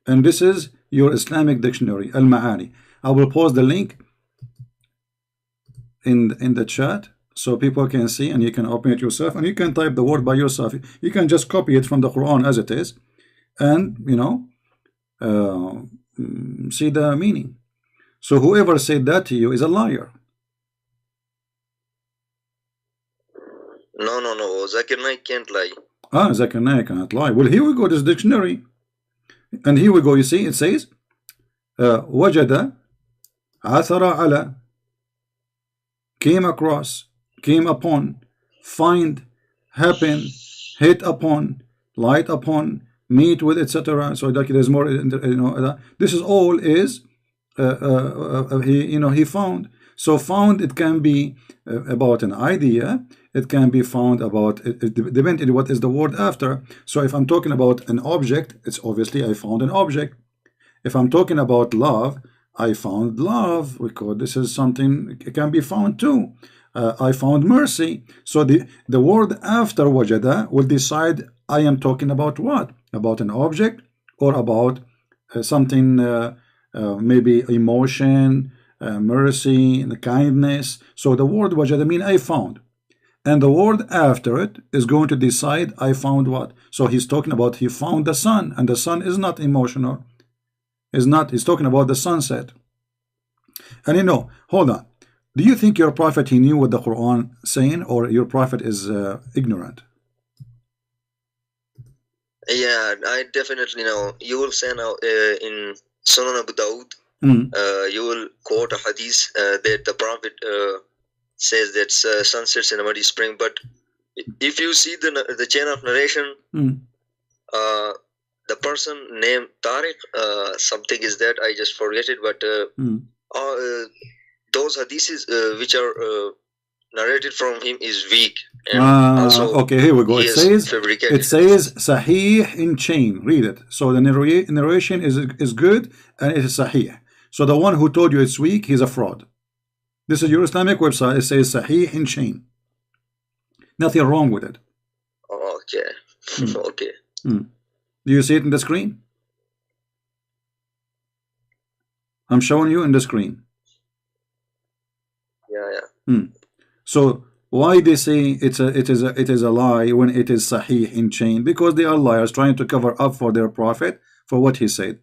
Speaker 1: And this is your Islamic dictionary, Al-Ma'ani. I will post the link in the chat so people can see, and you can open it yourself, and you can type the word by yourself. You can just copy it from the Quran as it is, and see the meaning. So whoever said that to you is a liar.
Speaker 2: No. Zakir Naik can't lie.
Speaker 1: Zakir Naik cannot lie. Well, here we go, this dictionary. And here we go, you see, it says wajada, athara ala, came across, came upon, find, happen, hit upon, light upon, meet with, etc. So like there's more, this is all is he found. So found, it can be about an idea, it can be found about, it depends on what is the word after. So if I'm talking about an object, it's obviously I found an object. If I'm talking about love, I found love, because this is something, it can be found too. I found mercy. So the word after wajada will decide I am talking about what? About an object, or about something, maybe emotion, mercy, and kindness. So the word wajada mean I found, and the word after it is going to decide I found what. So he's talking about he found the sun, and the sun is not emotional. He's talking about the sunset. And hold on. Do you think your prophet, he knew what the Quran saying, or your prophet is ignorant?
Speaker 2: Yeah, I definitely know. You will say now in Sunan Abu Dawud, you will quote a hadith that the prophet says that sun sets in a muddy spring. But if you see the chain of narration, the person named Tariq, something is that, I just forget it, but those hadiths which are narrated from him is weak. And
Speaker 1: okay, here we go. It says Sahih in chain. Read it. So the narration is good, and it is Sahih. So the one who told you it's weak, he's a fraud. This is your Islamic website. It says Sahih in chain. Nothing wrong with it.
Speaker 2: Okay. Okay.
Speaker 1: Do you see it in the screen? I'm showing you in the screen.
Speaker 2: Yeah.
Speaker 1: So why they say it is a lie when it is Sahih in chain? Because they are liars trying to cover up for their prophet for what he said.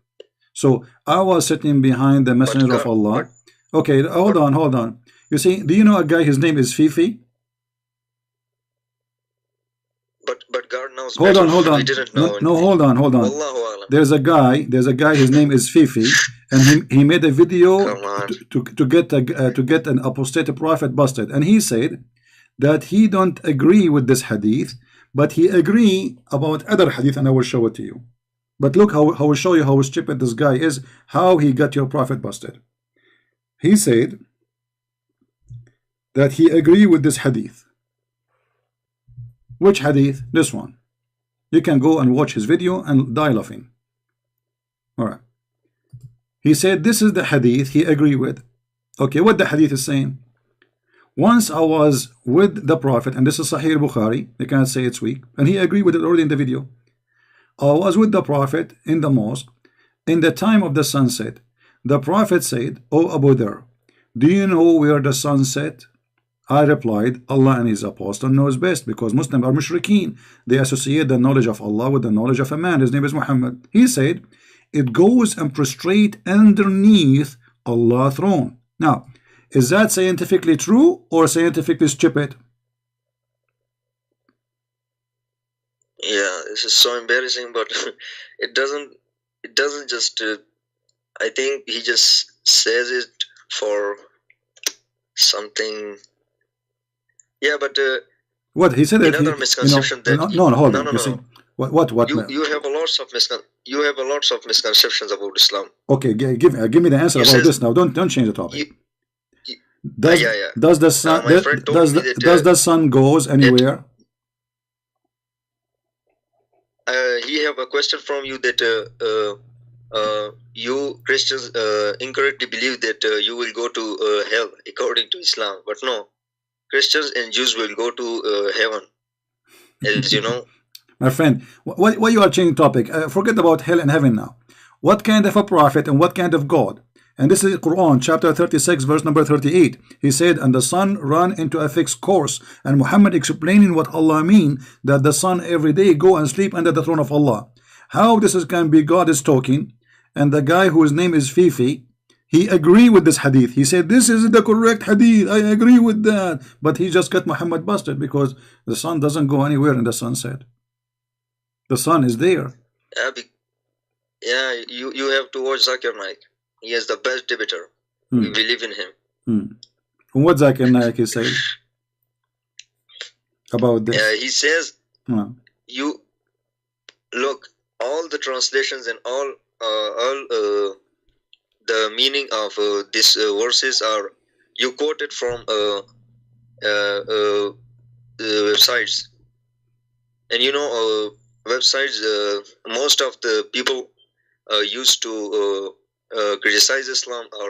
Speaker 1: So I was sitting behind the messenger of Allah. Okay, hold on. You see, do you know a guy? His name is Fifi.
Speaker 2: But God knows.
Speaker 1: Hold on.
Speaker 2: We didn't know.
Speaker 1: No, hold on. There's a guy. His name is Fifi, and he made a video to get an apostate prophet busted, and he said that he don't agree with this hadith, but he agree about other hadith, and I will show it to you. But look how I will show you how stupid this guy is, how he got your prophet busted. He said that he agree with this hadith. Which hadith? This one. You can go and watch his video and die laughing. Alright. He said this is the hadith he agree with. Okay, what the hadith is saying? Once I was with the prophet, and this is Sahih Bukhari, they can't say it's weak, and he agreed with it already in the video. I was with the prophet in the mosque in the time of the sunset. The prophet said, "O Abu Dhar, do you know where the sun set?" I replied, "Allah and his apostle knows best," because Muslims are mushrikeen. They associate the knowledge of Allah with the knowledge of a man. His name is Muhammad. He said, it goes and prostrate underneath Allah's throne. Now, is that scientifically true or scientifically stupid?
Speaker 2: Yeah, this is so embarrassing, but it doesn't just, I think he just says it for something. Yeah, but
Speaker 1: what he said,
Speaker 2: another misconception that
Speaker 1: no, hold on. See, what
Speaker 2: you have a lots of misconceptions about Islam.
Speaker 1: Okay, give me the answer about this now. Don't change the topic. Does the sun does the sun goes anywhere?
Speaker 2: He have a question from you that you Christians incorrectly believe that you will go to hell according to Islam, but no, Christians and Jews will go to heaven, as you know.
Speaker 1: My friend, why you are changing topic? Forget about hell and heaven now. What kind of a prophet and what kind of God? And this is Quran chapter 36 verse number 38. He said, and the sun ran into a fixed course. And Muhammad explaining what Allah mean, that the sun every day go and sleep under the throne of Allah. How this can be God is talking, and the guy whose name is Fifi, he agree with this hadith. He said this is the correct hadith, I agree with that, but he just got Muhammad busted because the sun doesn't go anywhere in the sunset. The sun is there.
Speaker 2: Yeah, you have to watch Zakir Naik. He is the best debater. We believe in him.
Speaker 1: What Zakir Naik he said about this?
Speaker 2: He says, you look, all the translations and all the meaning of these verses are you quoted from websites, and you know websites. Most of the people used to criticize Islam or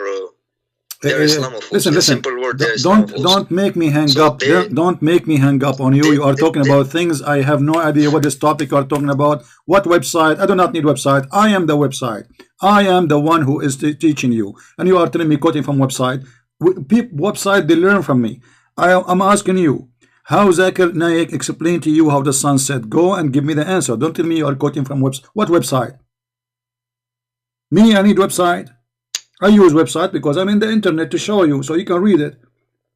Speaker 2: they're Islamophobes.
Speaker 1: Listen.
Speaker 2: Simple word.
Speaker 1: Don't make me hang up. Don't make me hang up on you. You are talking about things I have no idea what this topic you are talking about. What website? I do not need website. I am the website. I am the one who is teaching you, and you are telling me quoting from website. Website they learn from me. I'm asking you, how Zakir Naik explained to you how the sun set? Go and give me the answer. Don't tell me you are quoting from what website? Me, I need website. I use website because I'm in the internet to show you so you can read it.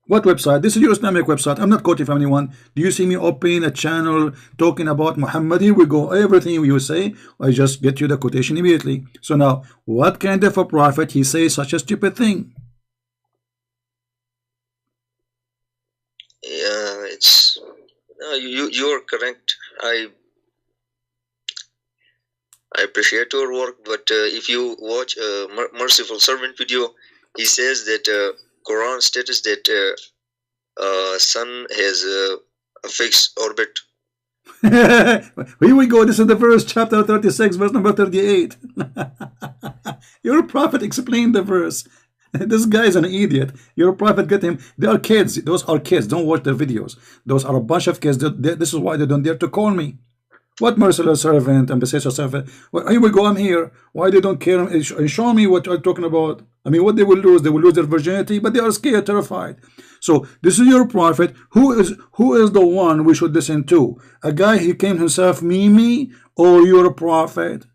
Speaker 1: What website? This is your Islamic website. I'm not quoting from anyone. Do you see me opening a channel talking about Muhammad? Here we go. Everything you say, I just get you the quotation immediately. So now, what kind of a prophet he says such a stupid thing?
Speaker 2: Yeah, it's you are correct. I appreciate your work, but if you watch a Merciful Servant video, he says that Quran states that sun has a fixed orbit.
Speaker 1: Here we go. This is the verse, chapter 36, verse number 38. Your prophet explained the verse. This guy is an idiot. Your prophet get him. They are kids. Those are kids. Don't watch their videos. Those are a bunch of kids. This is why they don't dare to call me. What merciless servant and beseech servant? Well, here we go. I'm here. Why they don't care? And show me what I'm talking about. I mean, what they will lose? They will lose their virginity, but they are scared, terrified. So this is your prophet. Who is the one we should listen to? A guy he came himself, Mimi, or your prophet?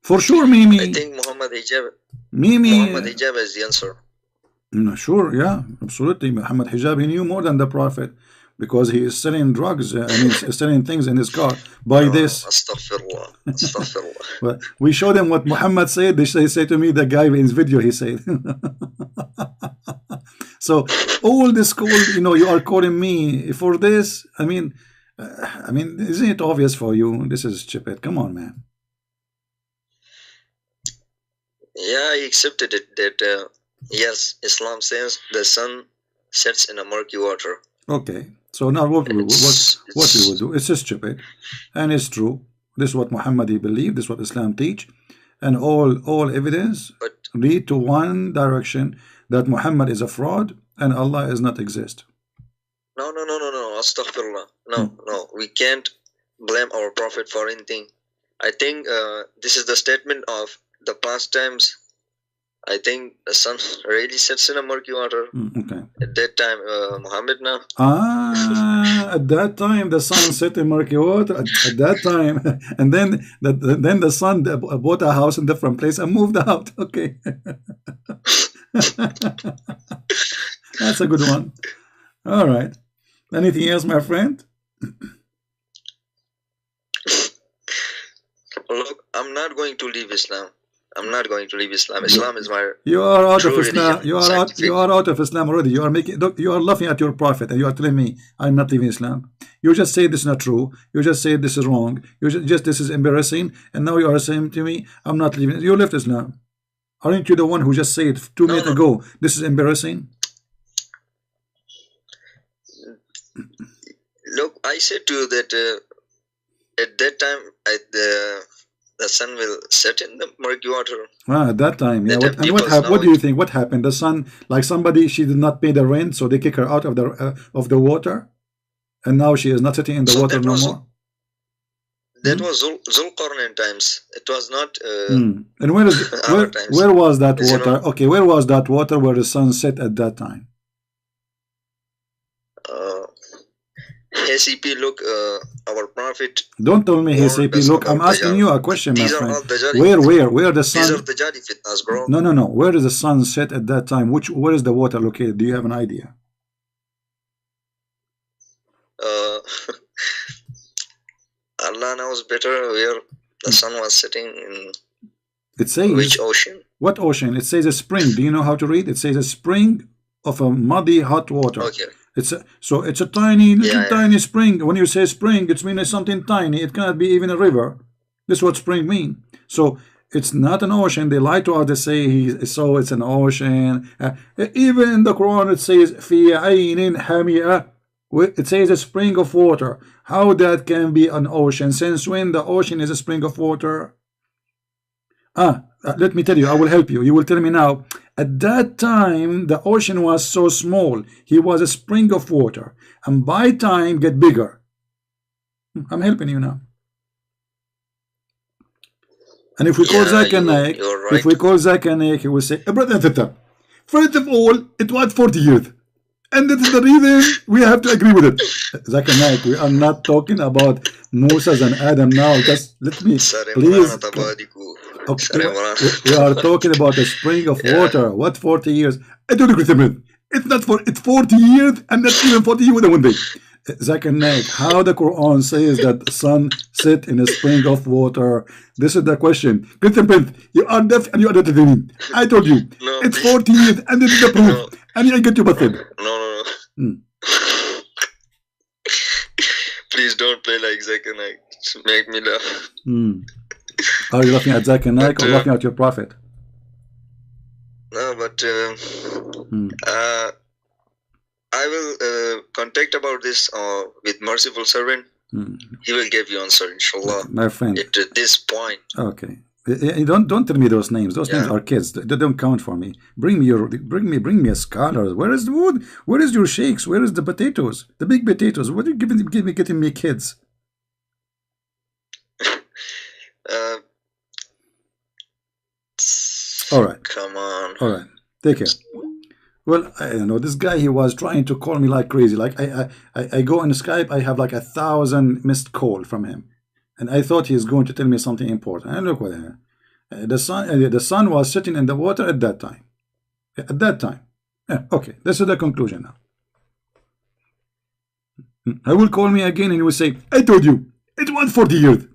Speaker 1: For sure, Mimi.
Speaker 2: I think Muhammad Hijab.
Speaker 1: Mimi.
Speaker 2: Muhammad Hijab is the answer.
Speaker 1: Sure, yeah, absolutely. Muhammad Hijab, he knew more than the prophet. Because he is selling drugs, selling things in his car. Buy this.
Speaker 2: Astaghfirullah. Astaghfirullah.
Speaker 1: Well, we showed them what Muhammad said. They say to me, the guy in his video, he said. So all this call, you are calling me for this. I mean, isn't it obvious for you? This is stupid. Come on, man.
Speaker 2: Yeah, I accepted it that yes, Islam says the sun sets in a murky water.
Speaker 1: Okay. So now what we will do? It's stupid, and it's true. This is what Muhammad believed. This is what Islam teach, and all evidence lead to one direction, that Muhammad is a fraud and Allah does not exist.
Speaker 2: No. Astaghfirullah. No. We can't blame our prophet for anything. I think this is the statement of the past times. I think the sun really sets in a murky water.
Speaker 1: Okay.
Speaker 2: At that time, Muhammad now.
Speaker 1: at that time the sun set in murky water at that time, and then the sun bought a house in a different place and moved out. Okay. That's a good one. All right. Anything else, my friend?
Speaker 2: Look, I'm not going to leave Islam. I'm not going to leave Islam. Islam is my.
Speaker 1: You are out of Islam.
Speaker 2: Religion,
Speaker 1: You are out of Islam already. You are making. Look, you are laughing at your prophet, and you are telling me I'm not leaving Islam. You just say this is not true. You just say this is wrong. You just this is embarrassing, and now you are saying to me I'm not leaving. You left Islam. Aren't you the one who just said 2 minutes ago this is embarrassing?
Speaker 2: Look, I said to you that at that time the sun will set in the murky water.
Speaker 1: At that time, yeah. What do you think? What happened? The sun, like somebody, she did not pay the rent, so they kick her out of the water, and now she is not sitting in the water no more.
Speaker 2: That was Zulqarnain times. It was not.
Speaker 1: And where was that water? Okay, where was that water where the sun set at that time?
Speaker 2: HCP, look, our prophet.
Speaker 1: Don't tell me HCP. Look, I'm asking you a question, my friend. Where the sun?
Speaker 2: These are the Jadi fitnas, bro.
Speaker 1: No. Where is the sun set at that time? Where is the water located? Do you have an idea?
Speaker 2: Allah knows better where the sun was setting in.
Speaker 1: It says
Speaker 2: which ocean?
Speaker 1: What ocean? It says a spring. Do you know how to read? It says a spring of a muddy hot water.
Speaker 2: Okay.
Speaker 1: It's a tiny tiny spring. When you say spring, it means something tiny. It cannot be even a river. This is what spring mean. So it's not an ocean. They lie to us. They say it's an ocean. Even in the Quran it says fi aynin hamia. It says a spring of water. How that can be an ocean? Since when the ocean is a spring of water? Let me tell you. I will help you. You will tell me now. At that time, the ocean was so small. He was a spring of water. And by time, get bigger. I'm helping you now. And if we call Zakanek,
Speaker 2: right.
Speaker 1: If we call Zakanek, he will say, brother, first of all, it was 40 years. And that is the reason we have to agree with it. Zakanek, we are not talking about Moses and Adam now. Just let me, please. Okay. We are talking about a spring of water. What 40 years? I don't agree with him. It's not it's 40 years, and not even 40 years with one day. Zakanek, how the Quran says that the sun set in a spring of water? This is the question. Christian Prince, you are deaf and you are not listening. I told you.
Speaker 2: No,
Speaker 1: it's 40 years, and this is the proof. No. And I get you busted.
Speaker 2: No. Please don't play like Zakanek. Make me laugh.
Speaker 1: Are you laughing at Zakanek or laughing at your prophet?
Speaker 2: No, but I will contact about this with merciful servant. He will give you answer, inshallah.
Speaker 1: My friend.
Speaker 2: At this point.
Speaker 1: Okay. Don't tell me those names. Those names are kids. They don't count for me. Bring me a scholar. Where is the wood? Where is your sheikhs? Where is the potatoes? The big potatoes. What are you getting me kids? All right.
Speaker 2: Come on.
Speaker 1: All right. Take care. Well, I don't know. This guy, he was trying to call me like crazy. Like I go on Skype, I have like 1,000 missed call from him, and I thought he's going to tell me something important. And look what the sun was sitting in the water at that time. At that time. Yeah, okay. This is the conclusion now. I will call me again, and he will say, "I told you it was 40 years,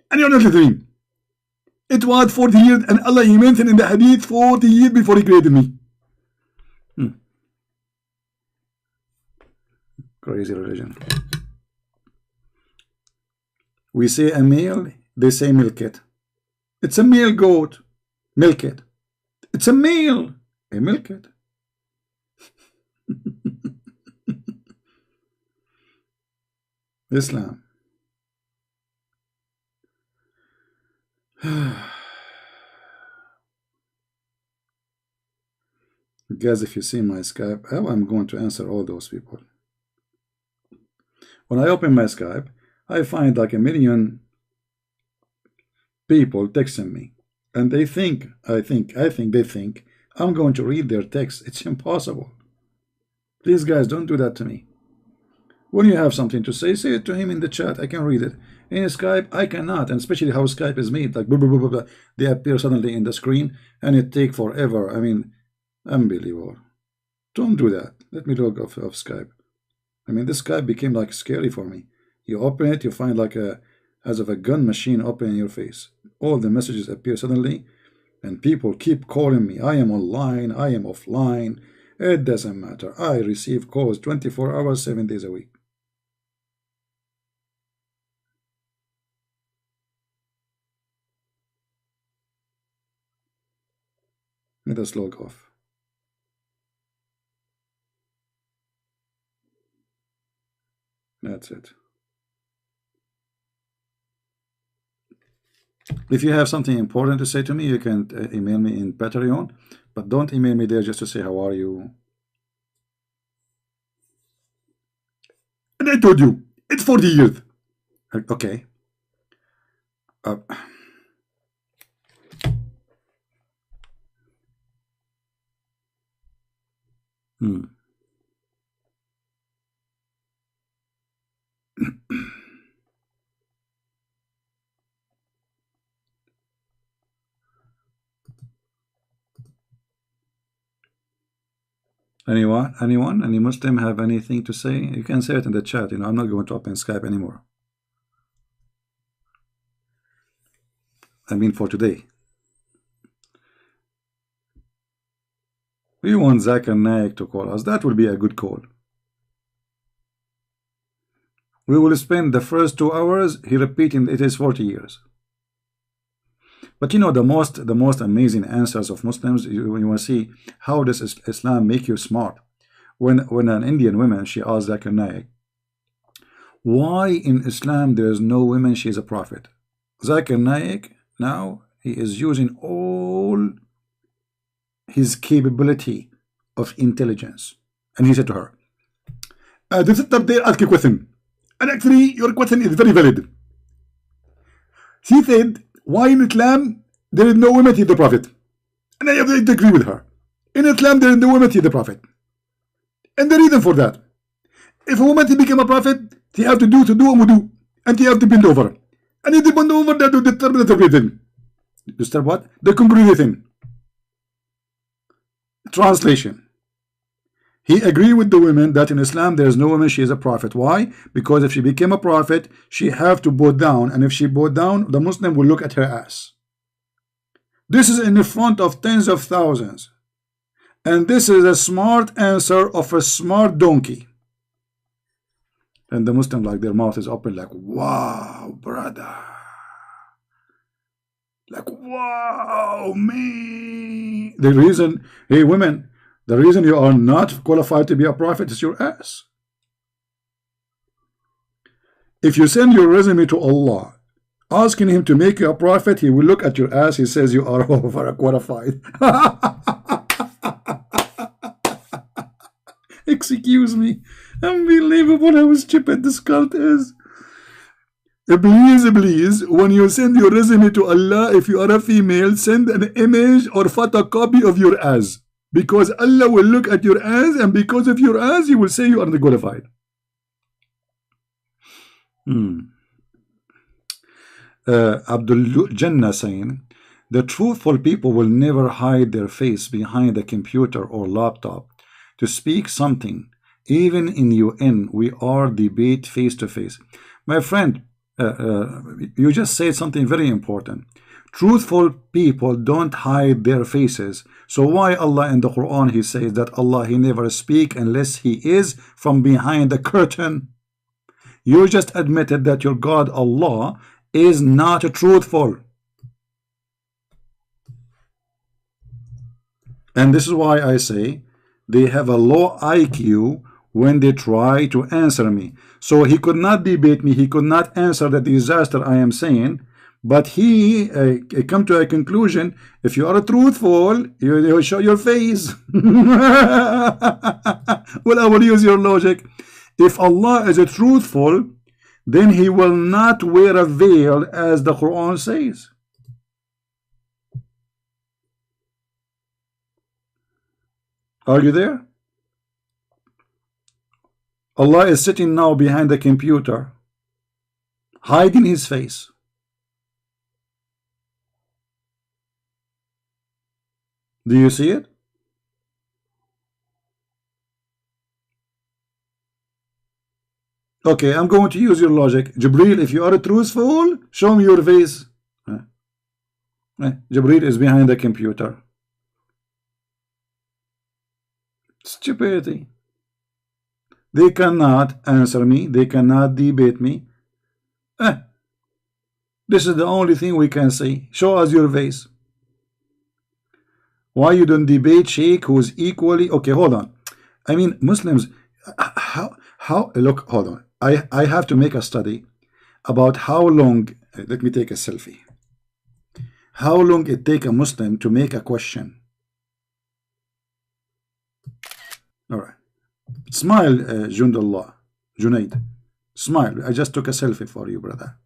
Speaker 1: and you're not listening. It was 40 years, and Allah, he mentioned in the hadith 40 years before he created me." Crazy religion. We say a male, they say milk it. It's a male goat, milk it. It's a male, a milk it. Islam. Guys, if you see my Skype, how I'm going to answer all those people. When I open my Skype, I find like 1 million people texting me, and they think, they think I'm going to read their text. It's impossible. Please, guys, don't do that to me. When you have something to say it to him in the chat. I can read it. In Skype, I cannot, and especially how Skype is made, like blah, blah, blah, blah, blah. They appear suddenly in the screen, and it take forever. I mean, unbelievable. Don't do that. Let me log off of Skype. I mean, this Skype became like scary for me. You open it, you find like as of a gun machine open in your face. All the messages appear suddenly, and people keep calling me. I am online, I am offline. It doesn't matter. I receive calls 24 hours, 7 days a week. Let us log off. That's it. If you have something important to say to me, you can email me in Patreon, but don't email me there just to say how are you. And I told you, it's 40 years. Okay. Anyone? Any Muslim have anything to say? You can say it in the chat. You know, I'm not going to open Skype anymore. I mean, for today. We want Zakir Naik to call us. That will be a good call. We will spend the first 2 hours he repeating it is 40 years. But you know, the most amazing answers of Muslims, you want to see how does Islam make you smart. When an Indian woman, she asked Zakir Naik, why in Islam there is no women, she is a prophet. Zakir Naik, now he is using all his capability of intelligence, and he said to her, the sister there asked a question, and actually your question is very valid. She said, why in Islam there is no woman to the prophet? And I have to agree with her. In Islam there is no woman to the prophet, and the reason for that, if a woman to become a prophet, she have to do wudu, and she have to bend over, and if they bend over, that will disturb the breathing. Disturb what? The congregation. Translation: he agreed with the women that in Islam there is no woman, she is a prophet. Why? Because if she became a prophet, she have to bow down, and if she bow down, the Muslim will look at her ass. This is in the front of tens of thousands, and this is a smart answer of a smart donkey. And the Muslim, like, their mouth is open, like, wow, brother, like, wow, me. The reason, hey women, the reason you are not qualified to be a prophet is your ass. If you send your resume to Allah asking him to make you a prophet, he will look at your ass, he says you are overqualified. Excuse me. Unbelievable how stupid this cult is. Please, when you send your resume to Allah, if you are a female, send an image or photocopy of your ass, because Allah will look at your ass, and because of your ass, He will say you are qualified. Abdul Jannah saying, the truthful people will never hide their face behind a computer or laptop to speak something. Even in UN, we are debate face to face. My friend, you just said something very important. Truthful people don't hide their faces. So why Allah in the Quran, He says that Allah, He never speak unless He is from behind the curtain? You just admitted that your God Allah is not truthful. And this is why I say they have a low IQ when they try to answer me. So he could not debate me, he could not answer the disaster I am saying, but he come to a conclusion. If you are truthful, you will show your face. Well, I will use your logic. If Allah is a truthful, then He will not wear a veil as the Quran says. Are you there? Allah is sitting now behind the computer, hiding his face. Do you see it? Okay, I'm going to use your logic. Jibril, if you are truthful, show me your face. Jibril is behind the computer. Stupidity. They cannot answer me. They cannot debate me. This is the only thing we can say. Show us your face. Why you don't debate Sheikh who is equally... Okay, hold on. I mean, Muslims... How... Look, hold on. I have to make a study about how long... Let me take a selfie. How long it take a Muslim to make a question. All right. Smile, Jundullah. Junaid. Smile. I just took a selfie for you, brother.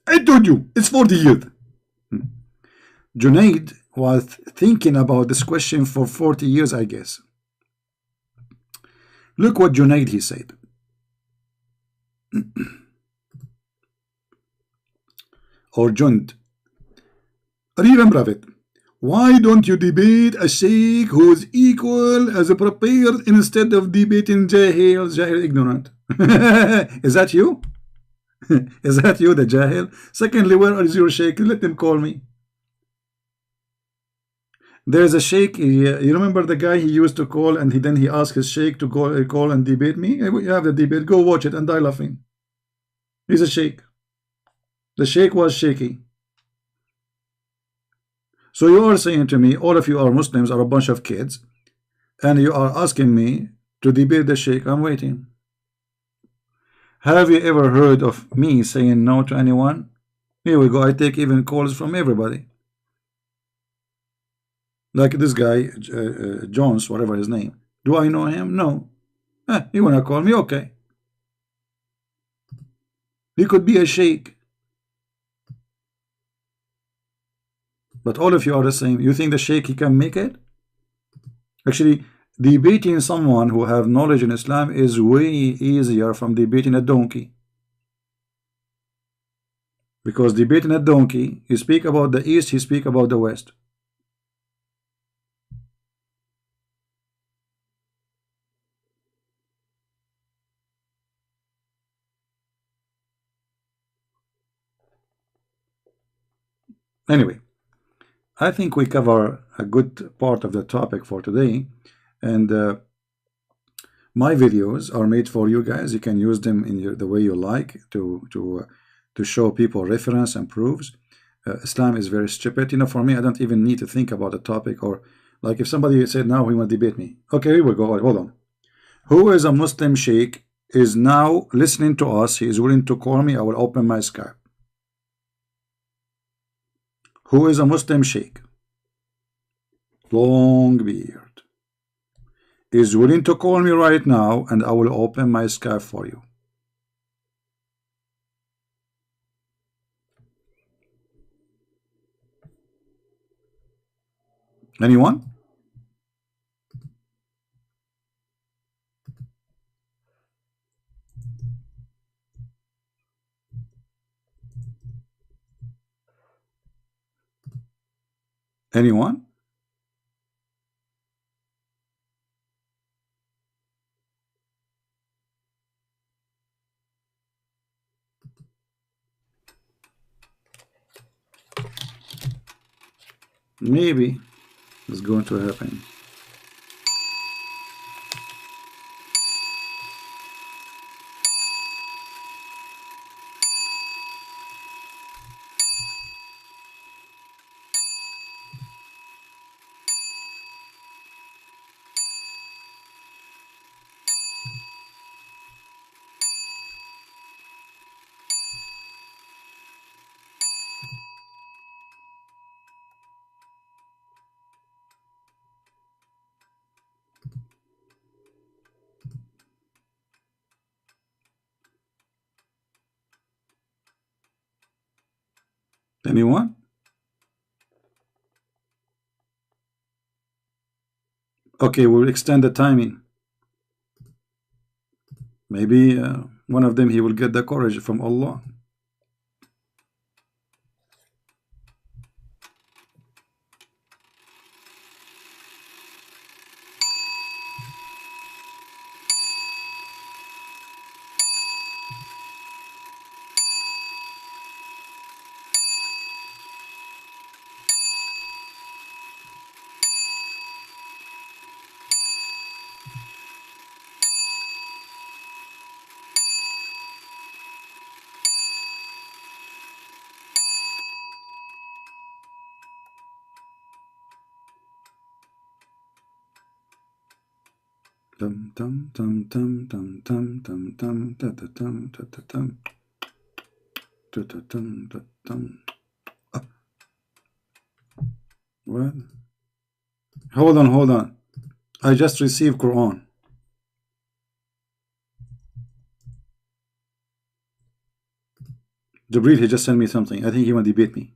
Speaker 1: I told you, it's for the youth. Junaid was thinking about this question for 40 years, I guess. Look what Junaid, he said. Or Jund. Arabian Prophet. Why don't you debate a sheikh who is equal as a prepared instead of debating Jahil ignorant? Is that you? Is that you, the Jahil? Secondly, where is your sheikh? Let them call me. There's a sheikh. You remember the guy he used to call, and then he asked his sheikh to call and debate me? You have the debate. Go watch it and die laughing. He's a sheikh. The sheikh was shaky. So you are saying to me, all of you are Muslims, are a bunch of kids, and you are asking me to debate the sheikh. I'm waiting. Have you ever heard of me saying no to anyone? Here we go. I take even calls from everybody. Like this guy, Jones, whatever his name. Do I know him? No. You want to call me? Okay. He could be a sheikh. But all of you are the same. You think the sheikh, he can make it? Actually, debating someone who have knowledge in Islam is way easier from debating a donkey. Because debating a donkey, you speak about the East, he speak about the West. Anyway, I think we cover a good part of the topic for today, and my videos are made for you guys. You can use them in the way you like to show people reference and proofs. Islam is very stupid. You know, for me, I don't even need to think about the topic, or like if somebody said, now he want to debate me. Okay, here we go. Hold on. Who is a Muslim sheikh is now listening to us? He is willing to call me. I will open my Skype. Who is a Muslim sheikh? Long beard. Is willing to call me right now, and I will open my Skype for you. Anyone? Anyone? Maybe it's going to happen. Anyone? Okay, we'll extend the timing. Maybe one of them, he will get the courage from Allah. Tum tum tum tum tum tum tum tum ta ta tum ta ta tum ta ta tum ta tum. What? Hold on. I just received Quran. Jibril, he just sent me something. I think he want to debate me.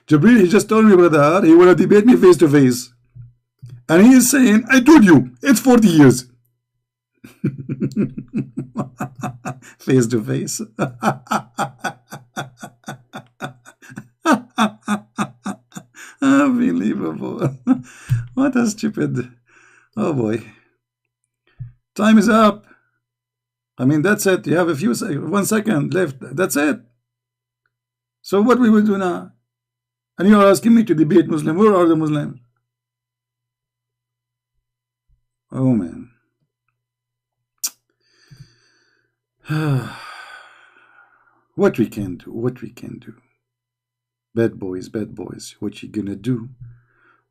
Speaker 1: Jibril, he just told me, brother, he want to debate me face to face. And he is saying, I told you, it's 40 years. Face to face. Unbelievable. What a stupid. Oh boy. Time is up. I mean, that's it. You have a few 1 second left. That's it. So what we will do now? And you are asking me to debate Muslim. Where are the Muslims? Oh man. What we can do. Bad boys. What you gonna do?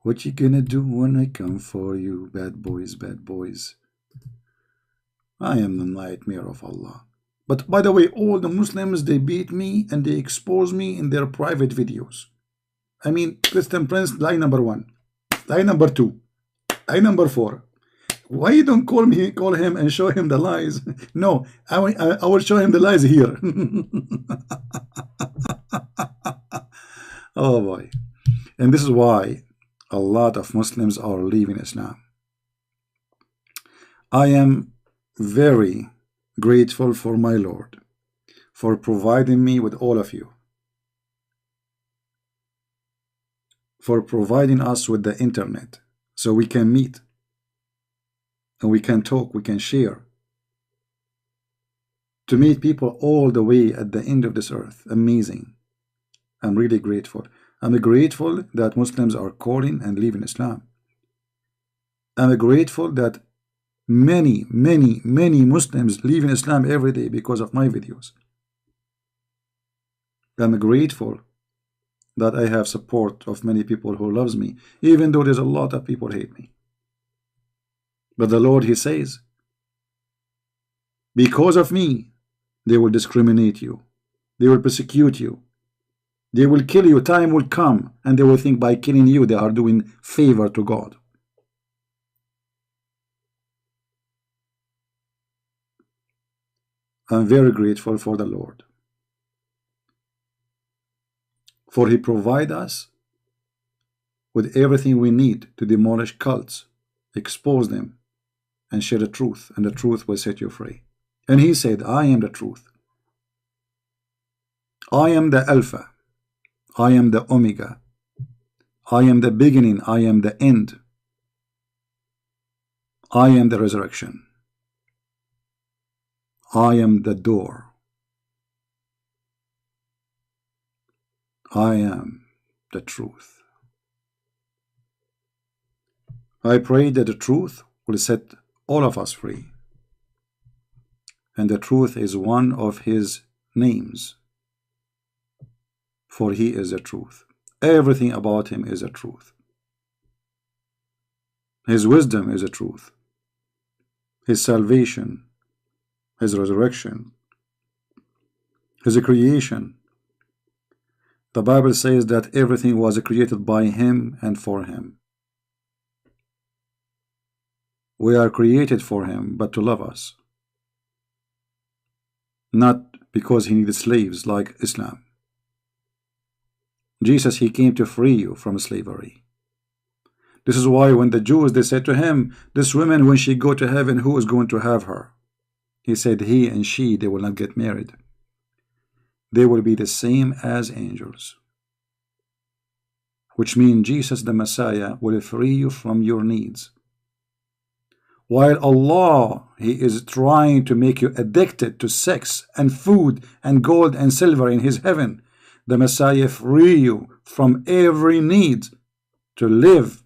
Speaker 1: What you gonna do when I come for you? Bad boys. I am the nightmare of Allah. But by the way, all the Muslims, they beat me and they expose me in their private videos. I mean, Christian Prince, lie number 1, lie number 2, lie number 4. Why you don't call him and show him the lies? No, I will show him the lies here. Oh boy. And this is why a lot of Muslims are leaving Islam. I am very grateful for my Lord for providing me with all of you, for providing us with the internet so we can meet and we can talk, we can share, to meet people all the way at the end of this earth. Amazing. I'm really grateful. I'm grateful that Muslims are calling and leaving Islam. I'm grateful that many Muslims leaving Islam every day because of my videos. I'm grateful that I have support of many people who loves me, even though there's a lot of people hate me. But the Lord, He says, because of me, they will discriminate you, they will persecute you, they will kill you. Time will come and they will think by killing you they are doing favor to God. I'm very grateful for the Lord, for He provides us with everything we need to demolish cults, expose them, and share the truth, and the truth will set you free. And He said, I am the truth. I am the Alpha. I am the Omega. I am the beginning. I am the end. I am the resurrection. I am the door. I am the truth. I pray that the truth will set all of us free. And the truth is one of His names. For He is the truth. Everything about Him is the truth. His wisdom is the truth. His salvation, His resurrection, His creation. The Bible says that everything was created by Him and for Him. We are created for Him, but to love us. Not because He needed slaves like Islam. Jesus, he came to free you from slavery. This is why when the Jews, they said to him, this woman, when she go to heaven, who is going to have her? He said, he and she, they will not get married. They will be the same as angels. Which means Jesus the Messiah will free you from your needs. While Allah, he is trying to make you addicted to sex and food and gold and silver in his heaven, the Messiah free you from every need to live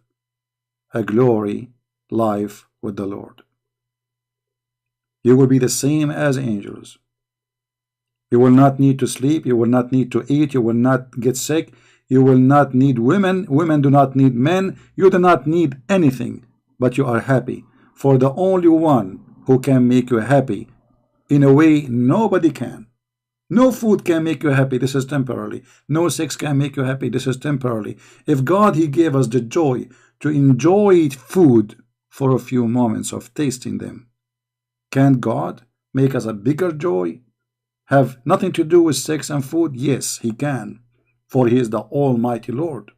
Speaker 1: a glory life with the Lord. You will be the same as angels. You will not need to sleep. You will not need to eat. You will not get sick. You will not need women. Women do not need men. You do not need anything, but you are happy. For the only one who can make you happy in a way nobody can. No food can make you happy. This is temporarily. No sex can make you happy. This is temporarily. If God, he gave us the joy to enjoy food for a few moments of tasting them, can God make us a bigger joy? Have nothing to do with sex and food? Yes, he can, for he is the Almighty Lord.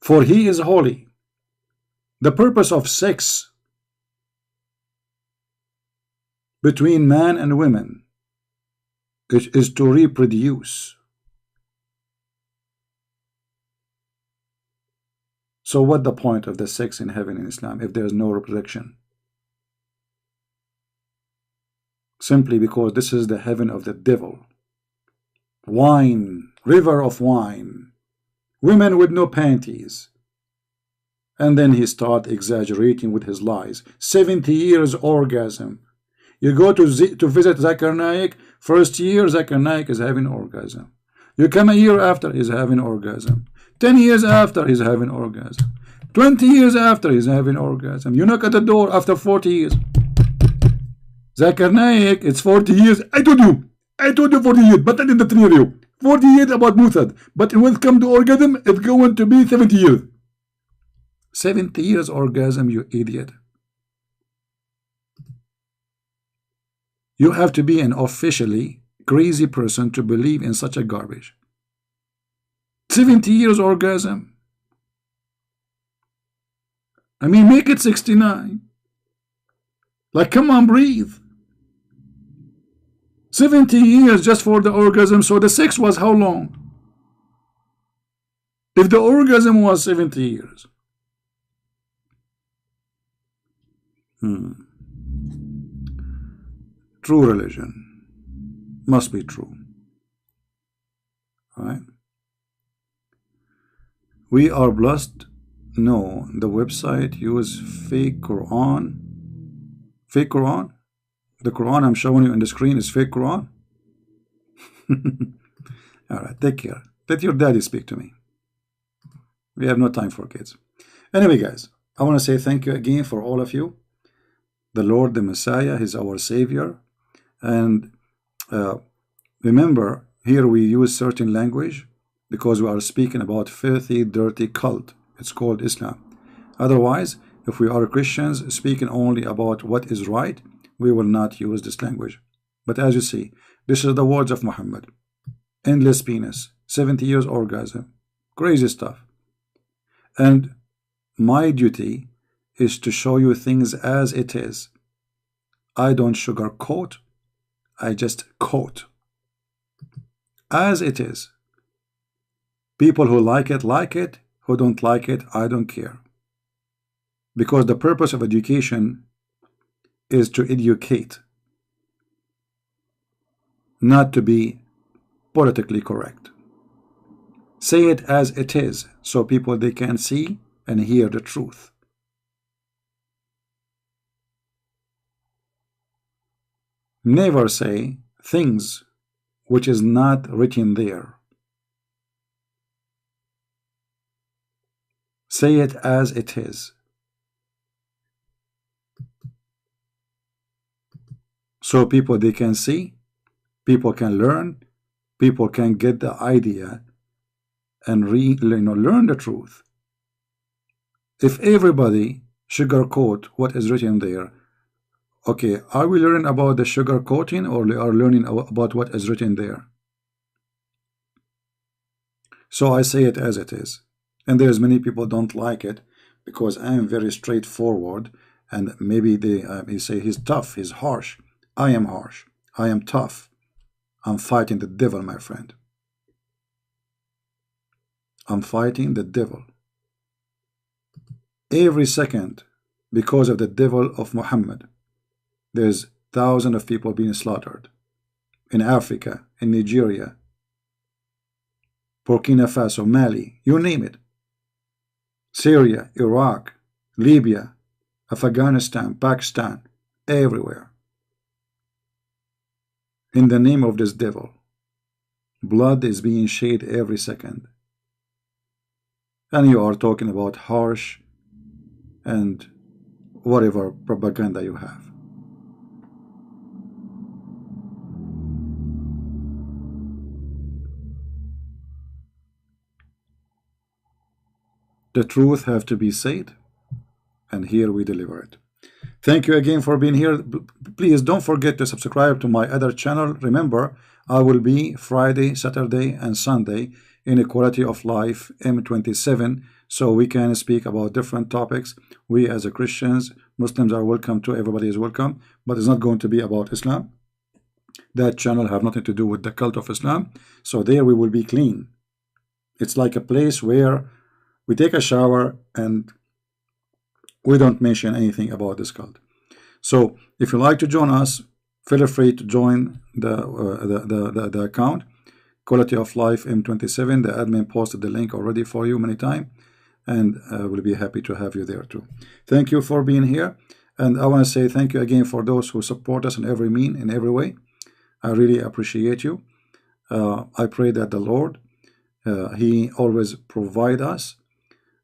Speaker 1: For he is holy. The purpose of sex between man and women is to reproduce. So what the point of the sex in heaven in Islam if there is no reproduction? Simply because this is the heaven of the devil. Wine, river of wine, women with no panties. And then he start exaggerating with his lies. 70 years orgasm. You go to visit Zakir Naik, first year Zakir Naik is having orgasm. You come a year after, he's having orgasm. 10 years after, he's having orgasm. 20 years after, he's having orgasm. You knock at the door after 40 years. Zakir Naik, it's 40 years. I told you 40 years, but I didn't hear you. 40 years about Muthad. But when it comes to orgasm, it's going to be 70 years. 70 years orgasm, you idiot. You have to be an officially crazy person to believe in such a garbage. 70 years orgasm. I mean, make it 69. Like, come on, breathe. 70 years just for the orgasm. So the sex was how long? If the orgasm was 70 years. True religion must be true. All right. We are blessed. No, the website use fake Quran. Fake Quran? The Quran I'm showing you on the screen is fake Quran? Alright, take care. Let your daddy speak to me. We have no time for kids. Anyway, guys, I want to say thank you again for all of you. The Lord, the Messiah, is our Savior. And remember, here we use certain language because we are speaking about filthy, dirty cult. It's called Islam. Otherwise, if we are Christians speaking only about what is right, we will not use this language. But as you see, this is the words of Muhammad. Endless penis, 70 years orgasm, crazy stuff. And my duty is to show you things as it is. I don't sugarcoat, I just quote. As it is. People who like it, who don't like it, I don't care. Because the purpose of education is to educate, not to be politically correct. Say it as it is, so people they can see and hear the truth. Never say things which is not written there. Say it as it is. So people they can see, people can learn, people can get the idea and learn the truth. If everybody sugarcoat what is written there, okay, are we learning about the sugar coating or are learning about what is written there? So I say it as it is. And there's many people don't like it because I am very straightforward, and maybe they say he's tough, he's harsh. I am harsh. I am tough. I'm fighting the devil, my friend. I'm fighting the devil. Every second, because of the devil of Muhammad, there's thousands of people being slaughtered. In Africa, in Nigeria, Burkina Faso, Mali, you name it. Syria, Iraq, Libya, Afghanistan, Pakistan, everywhere. In the name of this devil, blood is being shed every second. And you are talking about harsh and whatever propaganda you have. The truth have to be said, and here we deliver it. Thank you again for being here. Please don't forget to subscribe to my other channel. Remember, I will be Friday, Saturday, and Sunday in Equality of Life M27, so we can speak about different topics. We as a Christians, Muslims are welcome to, everybody is welcome, but it's not going to be about Islam. That channel have nothing to do with the cult of Islam, so there we will be clean. It's like a place where we take a shower and we don't mention anything about this cult. So if you like to join us, feel free to join the account, Quality of Life M27. The admin posted the link already for you many times, and we'll be happy to have you there too. Thank you for being here, and I want to say thank you again for those who support us in every mean, in every way. I really appreciate you. I pray that the Lord, He always provide us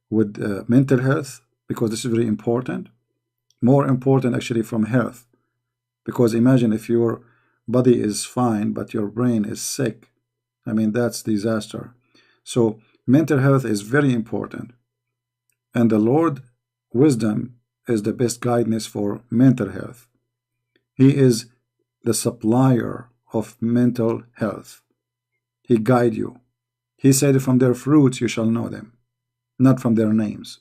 Speaker 1: with mental health, because this is very important, more important actually from health. Because imagine if your body is fine but your brain is sick, I mean, that's disaster. So mental health is very important, and the Lord wisdom is the best guidance for mental health. He is the supplier of mental health. He guide you. He said, from their fruits you shall know them, not from their names.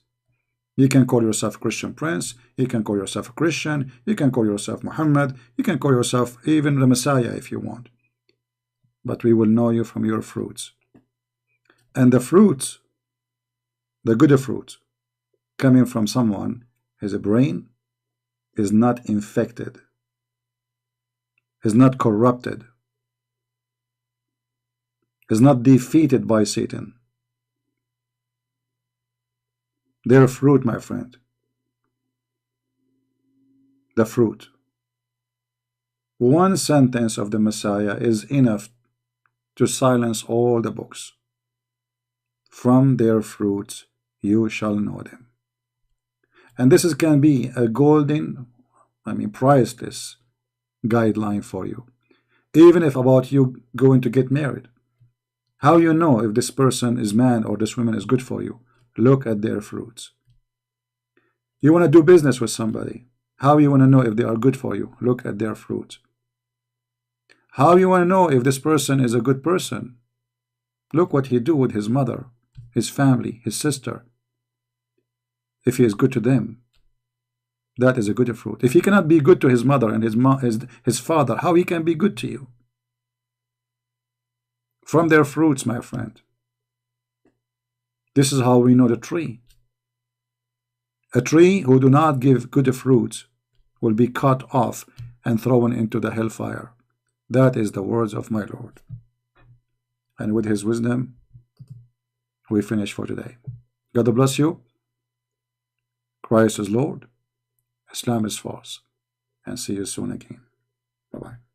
Speaker 1: You can call yourself Christian Prince, you can call yourself a Christian, you can call yourself Muhammad, you can call yourself even the Messiah if you want. But we will know you from your fruits. And the fruits, the good fruits, coming from someone, his brain is not infected, is not corrupted, is not defeated by Satan. Their fruit, my friend, the fruit. One sentence of the Messiah is enough to silence all the books. From their fruits you shall know them. And this can be a golden, priceless guideline for you. Even if about you going to get married. How you know if this person is man or this woman is good for you? Look at their fruits. You want to do business with somebody. How you want to know if they are good for you? Look at their fruits. How you want to know if this person is a good person? Look what he do with his mother, his family, his sister. If he is good to them, that is a good fruit. If he cannot be good to his mother and his father, how he can be good to you? From their fruits, my friend. This is how we know the tree. A tree who do not give good fruits will be cut off and thrown into the hellfire. That is the words of my Lord. And with his wisdom, we finish for today. God bless you. Christ is Lord. Islam is false. And see you soon again. Bye-bye.